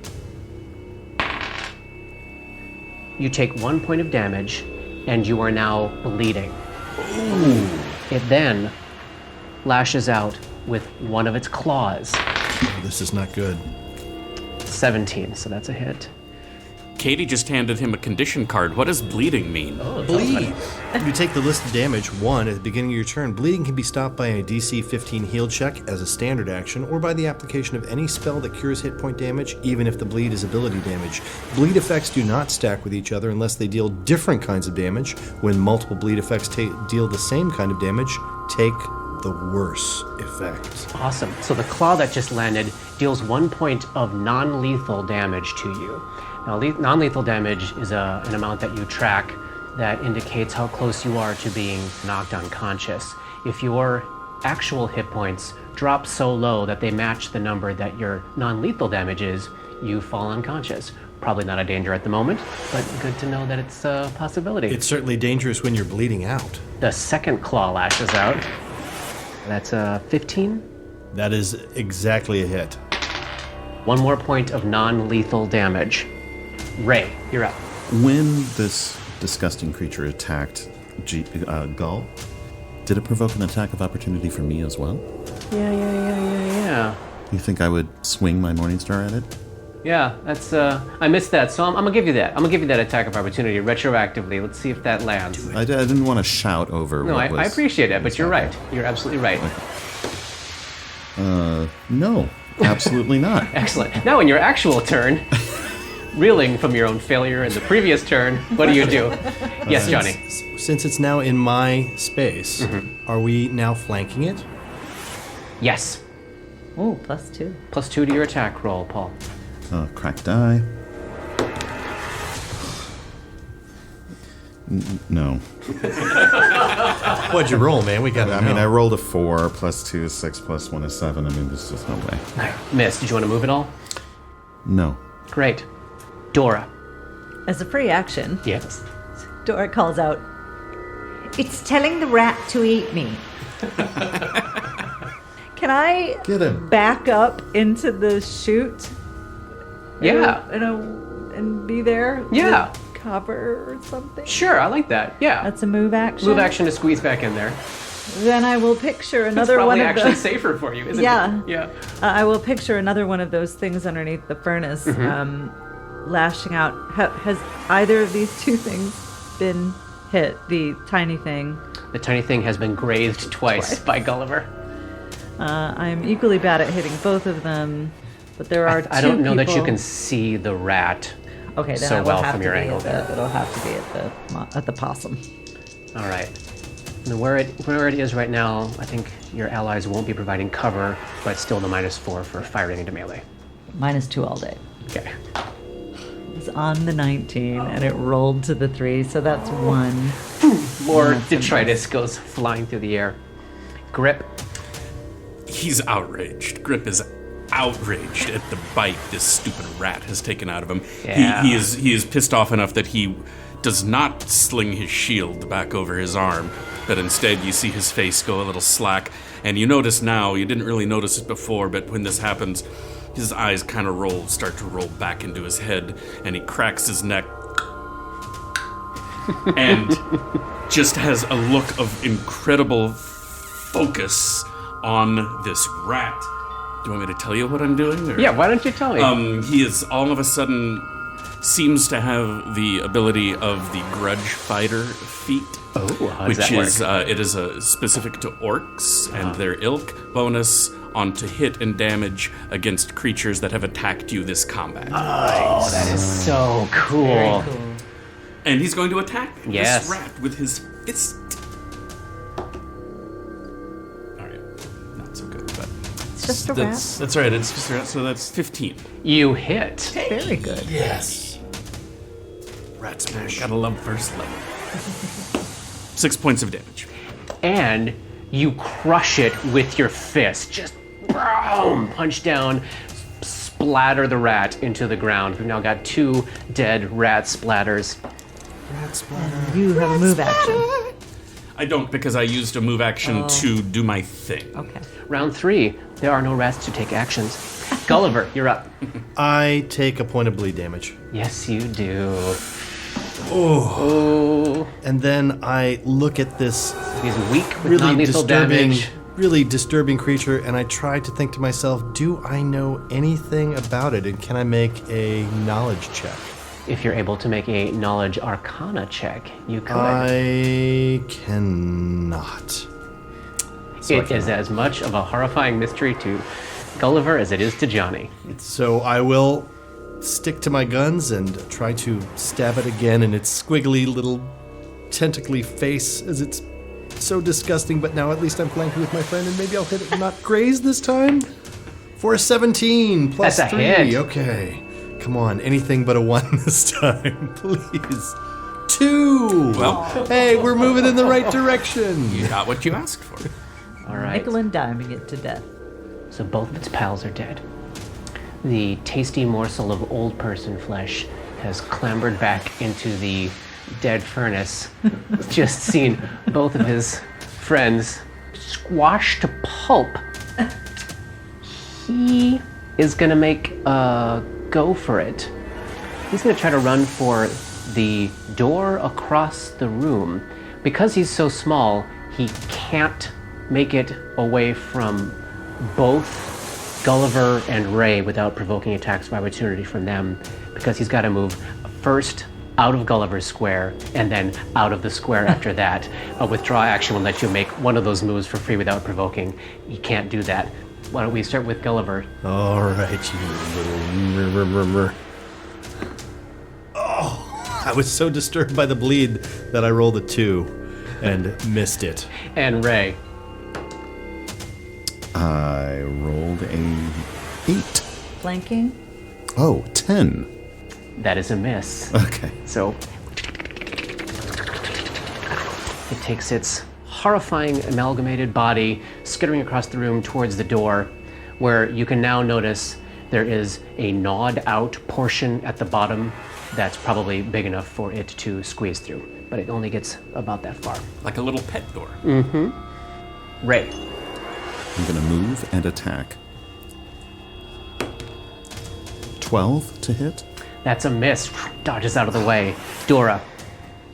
You take 1 point of damage, and you are now bleeding. Ooh. It then lashes out with one of its claws. Oh, this is not good. 17, so that's a hit. Katie just handed him a condition card. What does bleeding mean? Bleed. You take the list of damage 1 at the beginning of your turn. Bleeding can be stopped by a DC 15 heal check as a standard action, or by the application of any spell that cures hit point damage, even if the bleed is ability damage. Bleed effects do not stack with each other unless they deal different kinds of damage. When multiple bleed effects deal the same kind of damage, take the worse effect. Awesome. So the claw that just landed deals 1 point of non-lethal damage to you. Now, non-lethal damage is an amount that you track that indicates how close you are to being knocked unconscious. If your actual hit points drop so low that they match the number that your non-lethal damage is, you fall unconscious. Probably not a danger at the moment, but good to know that it's a possibility. It's certainly dangerous when you're bleeding out. The second claw lashes out. That's a 15. That is exactly a hit. 1 more point of non-lethal damage. Ray, you're up. When this disgusting creature attacked Gull, did it provoke an attack of opportunity for me as well? Yeah. You think I would swing my Morningstar at it? Yeah, that's, I missed that, so I'm gonna give you that. I'm gonna give you that attack of opportunity retroactively. Let's see if that lands. I didn't want to shout over No, what I appreciate it, but you're right. You're absolutely right. No, absolutely not. Excellent. Now in your actual turn, reeling from your own failure in the previous turn, what do you do? Yes, Johnny. Since it's now in my space, are we now flanking it? Yes. Oh, +2. +2 to your attack roll, Paul. Cracked die. No. What'd you roll, man? We got to I mean, I rolled a 4, +2 is 6, +1 is 7. I mean, there's just no way. Miss, did you want to move at all? No. Great. Dora. As a free action, Yes. Dora calls out, "It's telling the rat to eat me." Can I Get him. back up into the chute? Yeah. And be there? Yeah. With cover or something? Sure, I like that. Yeah. That's a move action. Move action to squeeze back in there. Then I will picture That's another probably one of actually the. safer for you, isn't Yeah. it? Yeah. I will picture another one of those things underneath the furnace, lashing out. Has either of these two things been hit the tiny thing. The tiny thing has been grazed twice by Gulliver. I'm equally bad at hitting both of them, but there are I don't know that you people- can see the rat Okay, then so it will well have from to your be angle at there. it'll have to be at the possum. All right. And where it is right now, I think your allies won't be providing cover, but still the -4 for firing into melee. -2 all day. Okay. It was on the 19, and it rolled to the 3, so that's 1. More That's a detritus goes flying through the air. Grip. He's outraged. Grip is outraged at the bite this stupid rat has taken out of him. Yeah. He is pissed off enough that he does not sling his shield back over his arm, but instead you see his face go a little slack, and you notice now, you didn't really notice it before, but when this happens, his eyes kind of start to roll back into his head, and he cracks his neck and just has a look of incredible focus on this rat. Do you want me to tell you what I'm doing? Or? Yeah, why don't you tell me? He is all of a sudden seems to have the ability of the grudge fighter feat. Oh, how does which that work? is it is specific to orcs and their ilk bonus onto hit and damage against creatures that have attacked you this combat. Oh, that is so cool. Very cool. And he's going to attack Yes. this rat with his fist. Alright, not so good, but It's just a rat. that's right, it's just a rat, so that's 15. You hit. Very good. Yes. Rat smash. Gotta love first level. 6 points of damage. And you crush it with your fist. Just boom, punch down, splatter the rat into the ground. We've now got 2 dead rat splatters. Rat splatter. You have a move action. I don't, because I used a move action to do my thing. Okay. Round 3, there are no rats to take actions. Gulliver, you're up. I take a point of bleed damage. Yes, you do. Oh. And then I look at this He's weak with really non-lethal disturbing, damage. really disturbing creature, and I try to think to myself, do I know anything about it, and can I make a knowledge check? If you're able to make a knowledge arcana check, you could. I cannot. It is as much of a horrifying mystery to Gulliver as it is to Johnny. So I will stick to my guns and try to stab it again in its squiggly little tentacly face, as it's so disgusting, but now at least I'm flanking with my friend, and maybe I'll hit it and not graze this time. For a 17 plus That's a 3. hit. Okay. Come on, anything but a 1 this time, please. 2. Well, Hey, we're moving in the right direction. you got what you asked for. All right. Nickel and diming it to death. So both of its pals are dead. The tasty morsel of old person flesh has clambered back into the dead furnace. Just seen both of his friends squashed to pulp. He is gonna make a go for it. He's gonna try to run for the door across the room. Because he's so small, he can't make it away from both Gulliver and Ray without provoking attacks of opportunity from them, because he's got to move first out of Gulliver's square and then out of the square after that. A withdraw action will let you make one of those moves for free without provoking. He can't do that. Why don't we start with Gulliver? All right, you little... Oh, I was so disturbed by the bleed that I rolled a 2 and missed it. And Ray. I rolled a 8. Flanking? Oh, 10. That is a miss. Okay. So it takes its horrifying amalgamated body skittering across the room towards the door, where you can now notice there is a gnawed out portion at the bottom that's probably big enough for it to squeeze through, but it only gets about that far. Like a little pet door. Ray. I'm going to move and attack. 12 to hit. That's a miss. Dodges out of the way. Dora.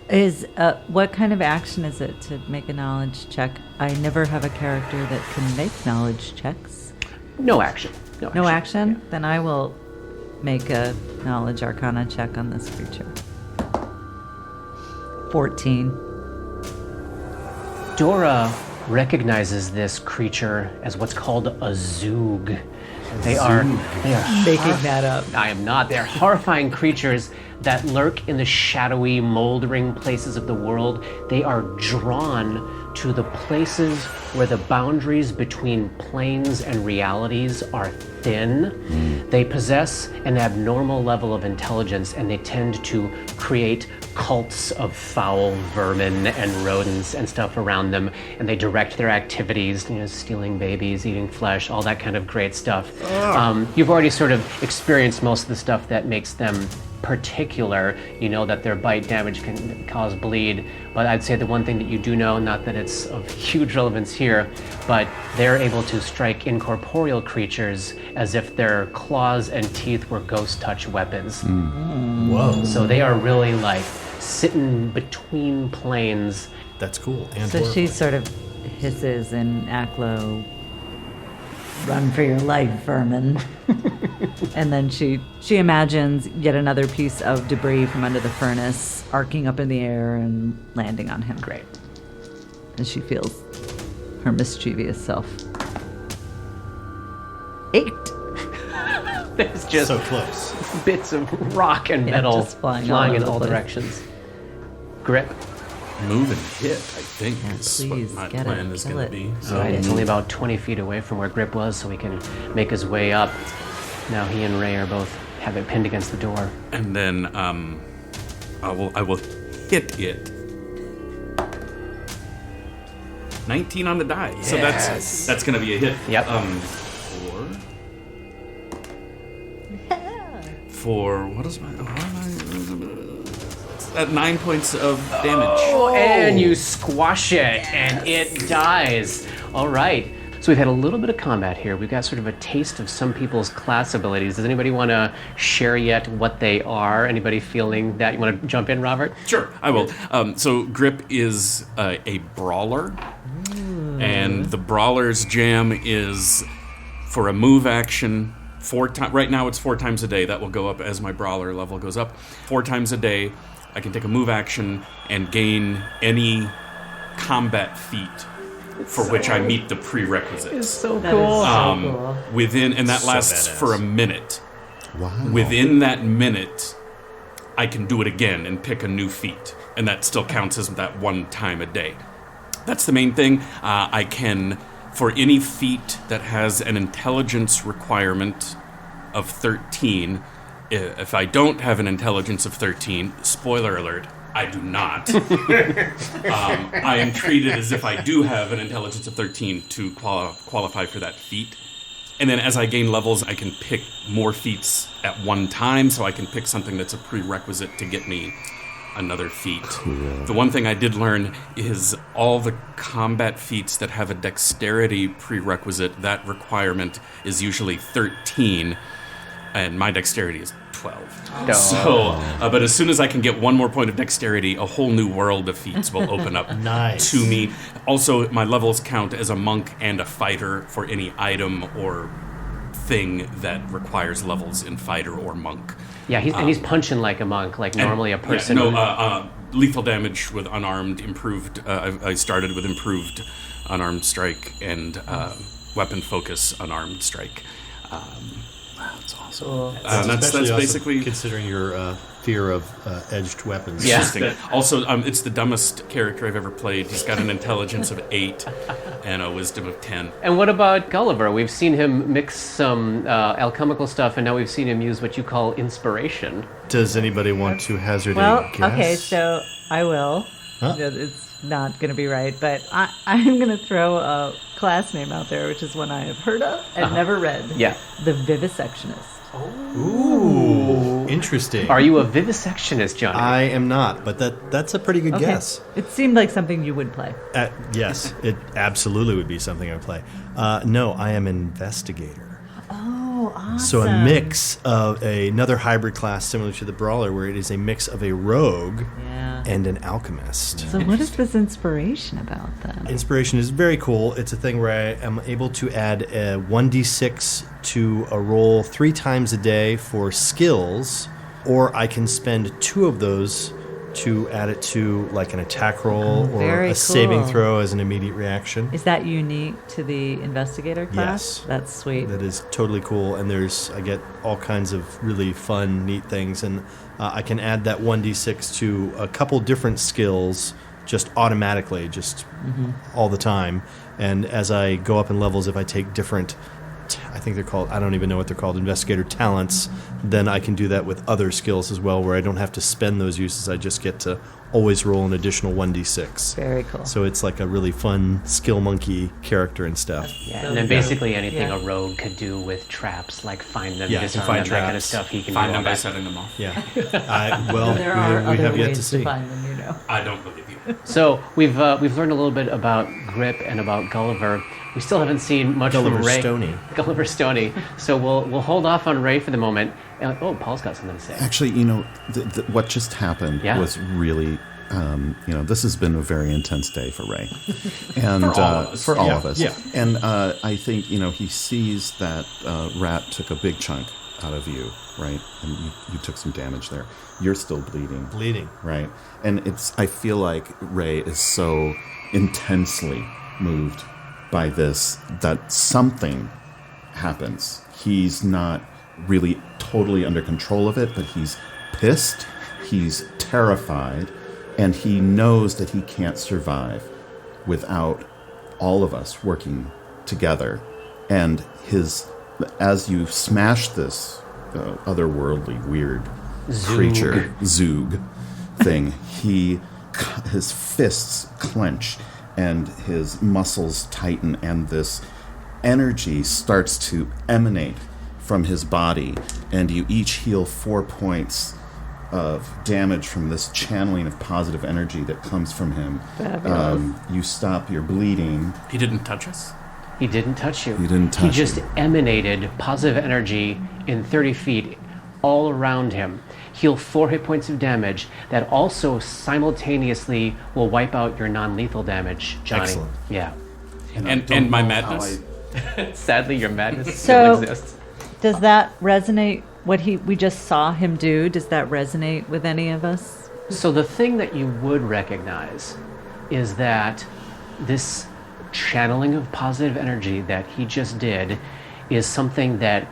Is what kind of action is it to make a knowledge check? I never have a character that can make knowledge checks. No action. No action? Then I will make a knowledge arcana check on this creature. 14. Dora recognizes this creature as what's called a Zoog. They are Making that up. I am not. They're horrifying creatures that lurk in the shadowy, moldering places of the world. They are drawn to the places where the boundaries between planes and realities are thin. They possess an abnormal level of intelligence, and they tend to create cults of foul vermin and rodents and stuff around them, and they direct their activities, stealing babies, eating flesh, all that kind of great stuff. You've already sort of experienced most of the stuff that makes them particular. You know that their bite damage can cause bleed, but I'd say the one thing that you do know, not that it's of huge relevance here, but they're able to strike incorporeal creatures as if their claws and teeth were ghost touch weapons. Whoa. So they are really like sitting between planes. That's cool. And So she sort of hisses in Aklo, "Run for your life, vermin." And then she imagines yet another piece of debris from under the furnace arcing up in the air and landing on him. Great. And she feels her mischievous self ached. There's just so close. bits of rock and metal just flying flying all in over all the place. directions. Grip. Move and hit, I think, Yeah, is please, what my get it, plan is kill going it. to be. All right, it's only about 20 feet away from where Grip was, so we can make his way up. Now he and Ray are both have it pinned against the door. And then I will hit it. 19 on the die. So that's going to be a hit. Yep. For what is my 9 points of damage. And you squash it, and it dies. All right. So we've had a little bit of combat here. We've got sort of a taste of some people's class abilities. Does anybody want to share yet what they are? Anybody feeling that? You want to jump in, Robert? Sure, I will. So Grip is a brawler, and the brawler's jam is for a move action. Right now it's 4 times a day. That will go up as my brawler level goes up. 4 times a day, I can take a move action and gain any combat feat for which I meet the prerequisites. It's so That cool. is so cool. And that So lasts badass. for a minute. Wow. Within that minute, I can do it again and pick a new feat, and that still counts as that 1 time a day. That's the main thing. I can, for any feat that has an intelligence requirement of 13, if I don't have an intelligence of 13, spoiler alert, I do not. I am treated as if I do have an intelligence of 13 to qualify for that feat. And then as I gain levels, I can pick more feats at one time, so I can pick something that's a prerequisite to get me another feat. The one thing I did learn is all the combat feats that have a dexterity prerequisite, that requirement is usually 13, and my dexterity is 12. So, but as soon as I can get 1 more point of dexterity, a whole new world of feats will open up Nice. to me. Also, my levels count as a monk and a fighter for any item or thing that requires levels in fighter or monk. Yeah, he's punching like a monk, like normally a person. Lethal damage with unarmed, improved. I started with improved unarmed strike and weapon focus unarmed strike. That's awesome. That's Especially also basically considering your fear of edged weapons. Yeah. interesting. Also, it's the dumbest character I've ever played. He's got an intelligence of 8 and a wisdom of 10. And what about Gulliver? We've seen him mix some alchemical stuff, and now we've seen him use what you call inspiration. Does anybody want to hazard Well, a guess? okay, so I will. Huh? It's not going to be right, but I'm going to throw a class name out there, which is one I have heard of and never read. Yeah. The Vivisectionist. Ooh, interesting. Are you a vivisectionist, Johnny? I am not, but that's a pretty good Okay. guess. It seemed like something you would play. Yes, it absolutely would be something I would play. No, I am investigator. Oh, awesome. So a mix of another hybrid class similar to the Brawler, where it is a mix of a rogue Yeah. and an alchemist. So what is this inspiration about then? Inspiration is very cool. It's a thing where I am able to add a 1d6 to a roll 3 times a day for skills, or I can spend 2 of those to add it to like an attack roll or Very a saving cool. throw as an immediate reaction. Is that unique to the investigator class? Yes. That's sweet. That is totally cool, and I get all kinds of really fun, neat things, and I can add that 1d6 to a couple different skills just automatically, all the time. And as I go up in levels, if I take different, I think they're called, I don't even know what they're called, investigator talents, then I can do that with other skills as well, where I don't have to spend those uses. I just get to always roll an additional 1d6. Very cool. So it's like a really fun skill monkey character and stuff. Yeah, and then basically anything a rogue could do with traps, like find them, Yeah, disarm find them, that kind of traps. stuff, he can Find do all them by that. setting them off. Yeah. There are we other have yet ways to see. find them, you know. I don't believe you. So we've learned a little bit about Grip and about Gulliver. We still haven't seen much Gulliver from Ray. Stoney. Gulliver Stoney. So we'll hold off on Ray for the moment. Paul's got something to say. Actually, what just happened was really, this has been a very intense day for Ray. And For all of us. For all Yeah, of us. yeah. And I think, he sees that Rat took a big chunk out of you, right? And you took some damage there. You're still bleeding. Right? And I feel like Ray is so intensely moved by this that something happens. He's not really totally under control of it, but he's pissed, he's terrified, and he knows that he can't survive without all of us working together. And as you smash this otherworldly weird creature, Zoog thing, his fists clench and his muscles tighten, and this energy starts to emanate from his body, and you each heal 4 points of damage from this channeling of positive energy that comes from him. You stop your bleeding. He didn't touch us? He didn't touch you. He didn't touch He just you. emanated positive energy in 30 feet all around him. Heal 4 hit points of damage that also simultaneously will wipe out your non-lethal damage, Johnny. Excellent. Yeah. And my madness? Sadly, your madness So- still exists. Does that resonate? What we just saw him do, does that resonate with any of us? So the thing that you would recognize is that this channeling of positive energy that he just did is something that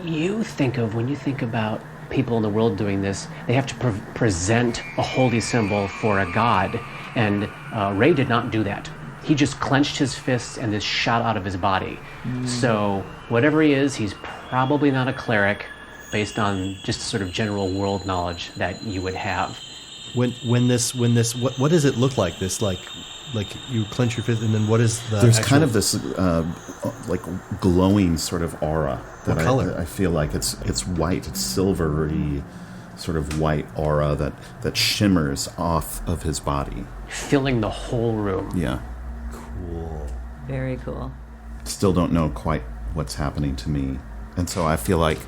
you think of when you think about people in the world doing this. They have to present a holy symbol for a god, and Ray did not do that. He just clenched his fists and this shot out of his body. So whatever he is, he's probably not a cleric based on just sort of general world knowledge that you would have. When this what does it look like? This like you clench your fist, and then what is the There's actual- kind of this like glowing sort of aura that What color? I feel like it's white, it's silvery sort of white aura that shimmers off of his body. Filling the whole room. Yeah. cool. Very cool. Still don't know quite what's happening to me. And so I feel like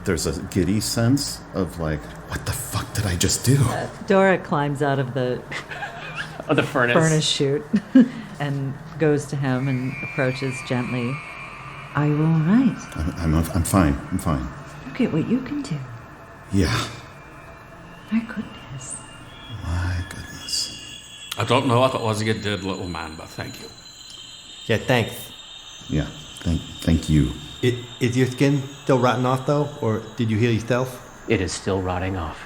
there's a giddy sense of like, what the fuck did I just do? Dora climbs out of the Oh, the furnace. furnace chute and goes to him and approaches gently. Are you all right? I'm fine. I'm fine. Look at what you can do. Yeah. My goodness. My goodness. I don't know what it was you did, little man, but thank you. Yeah, thanks. Yeah. Thank you. Is your skin still rotten off, though? Or did you heal yourself? It is still rotting off.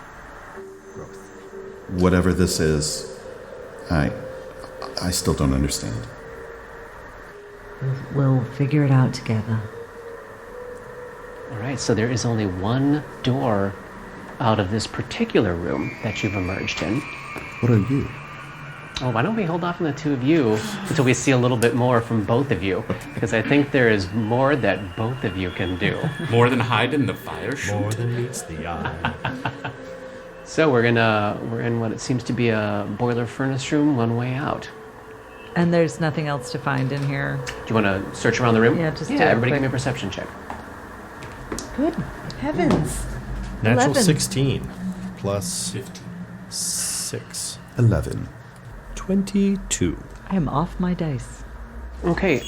Whatever this is, I still don't understand. We'll figure it out together. All right, so there is only one door out of this particular room that you've emerged in. What are you? Oh, why don't we hold off on the two of you until we see a little bit more from both of you? Because I think there is more that both of you can do. More than hide in the fire More chute. than meets the eye. So we're in what it seems to be a boiler furnace room, one way out. And there's nothing else to find in here. Do you want to search around the room? Yeah, just do it everybody quick. give me a perception check. Good heavens. Natural 11. 16 plus 15. 6. 11. 22. I am off my dice. Okay,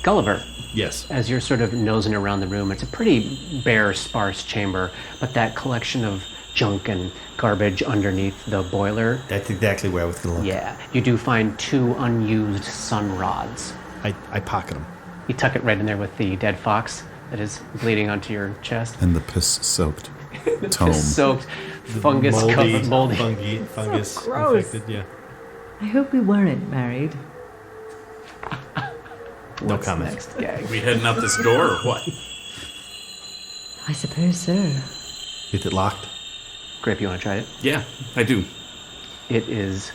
Gulliver, Yes. as you're sort of nosing around the room, it's a pretty bare, sparse chamber, but that collection of junk and garbage underneath the boiler. That's exactly where I was going to look. Yeah, you do find 2 unused sun rods. I pocket them. You tuck it right in there with the dead fox that is bleeding onto your chest. And the piss-soaked tome. Soaked, fungus-covered, moldy. Fungus gross. infected, yeah. I hope we weren't married. No What's comment. next gag? We heading out this door or what? I suppose so. Is it locked? Grip, you want to try it? Yeah, I do. It is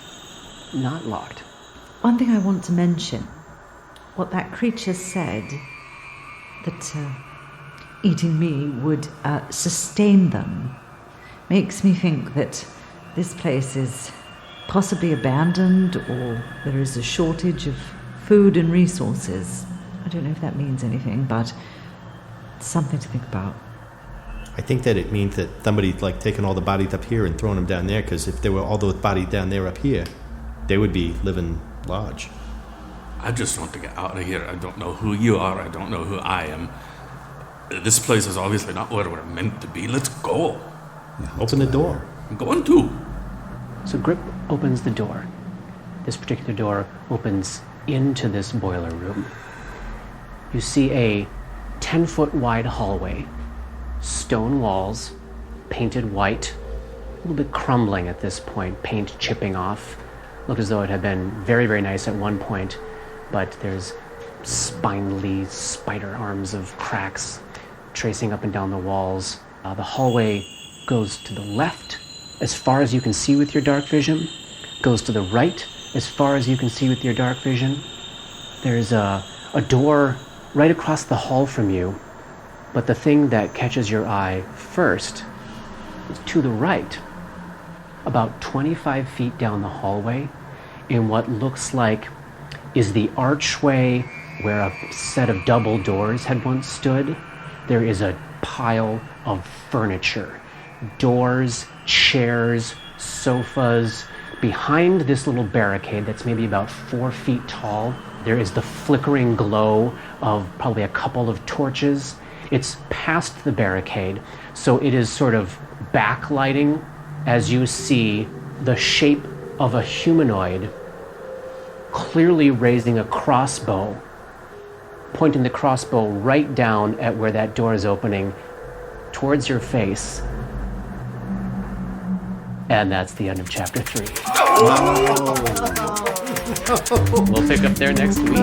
not locked. One thing I want to mention, what that creature said, that eating me would sustain them, makes me think that this place is possibly abandoned or there is a shortage of food and resources. I don't know if that means anything, but it's something to think about. I think that it means that somebody's like taking all the bodies up here and throwing them down there, because if there were all those bodies down there up here, they would be living large. I just want to get out of here. I don't know who you are. I don't know who I am. This place is obviously not where we're meant to be. Let's go. Open the door. I'm going to. So Grip opens the door. This particular door opens into this boiler room. You see a 10-foot wide hallway, stone walls, painted white, a little bit crumbling at this point, paint chipping off. Looked as though it had been very, very nice at one point, but there's spindly spider arms of cracks tracing up and down the walls. The hallway goes to the left as far as you can see with your dark vision, goes to the right as far as you can see with your dark vision. There's a door right across the hall from you, but the thing that catches your eye first is to the right, about 25 feet down the hallway, in what looks like is the archway where a set of double doors had once stood. There is a pile of furniture, doors, chairs, sofas. Behind this little barricade that's maybe about 4 feet tall, there is the flickering glow of probably a couple of torches. It's past the barricade, so it is sort of backlighting as you see the shape of a humanoid clearly raising a crossbow, pointing the crossbow right down at where that door is opening towards your face. And that's the end of chapter 3. We'll pick up there next week.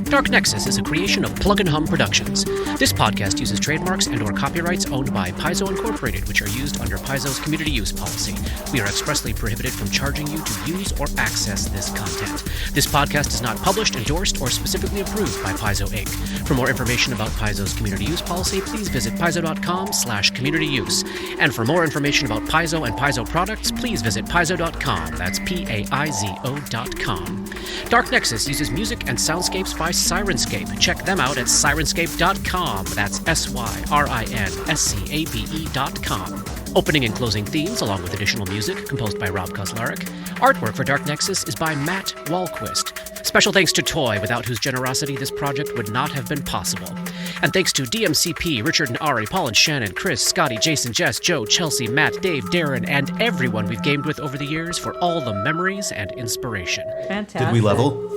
Dark Nexus is a creation of Plug and Hum Productions. This podcast uses trademarks and/or copyrights owned by Paizo Incorporated, which are used under Paizo's community use policy. We are expressly prohibited from charging you to use or access this content. This podcast is not published, endorsed, or specifically approved by Paizo Inc. For more information about Paizo's community use policy, please visit paizo.com/communityuse. And for more information about Paizo and Paizo products, please visit paizo.com. That's PAIZO.com. Dark Nexus uses music and soundscapes by Syrinscape. Check them out at Syrinscape.com. That's SYRINSCAPE.com. Opening and closing themes, along with additional music, composed by Rob Kauzlaric. Artwork for Dark Nexus is by Matt Wahlquist. Special thanks to Toy, without whose generosity this project would not have been possible. And thanks to DMCP, Richard and Ari, Paul and Shannon, Chris, Scotty, Jason, Jess, Joe, Chelsea, Matt, Dave, Darren, and everyone we've gamed with over the years for all the memories and inspiration. Fantastic. Did we level?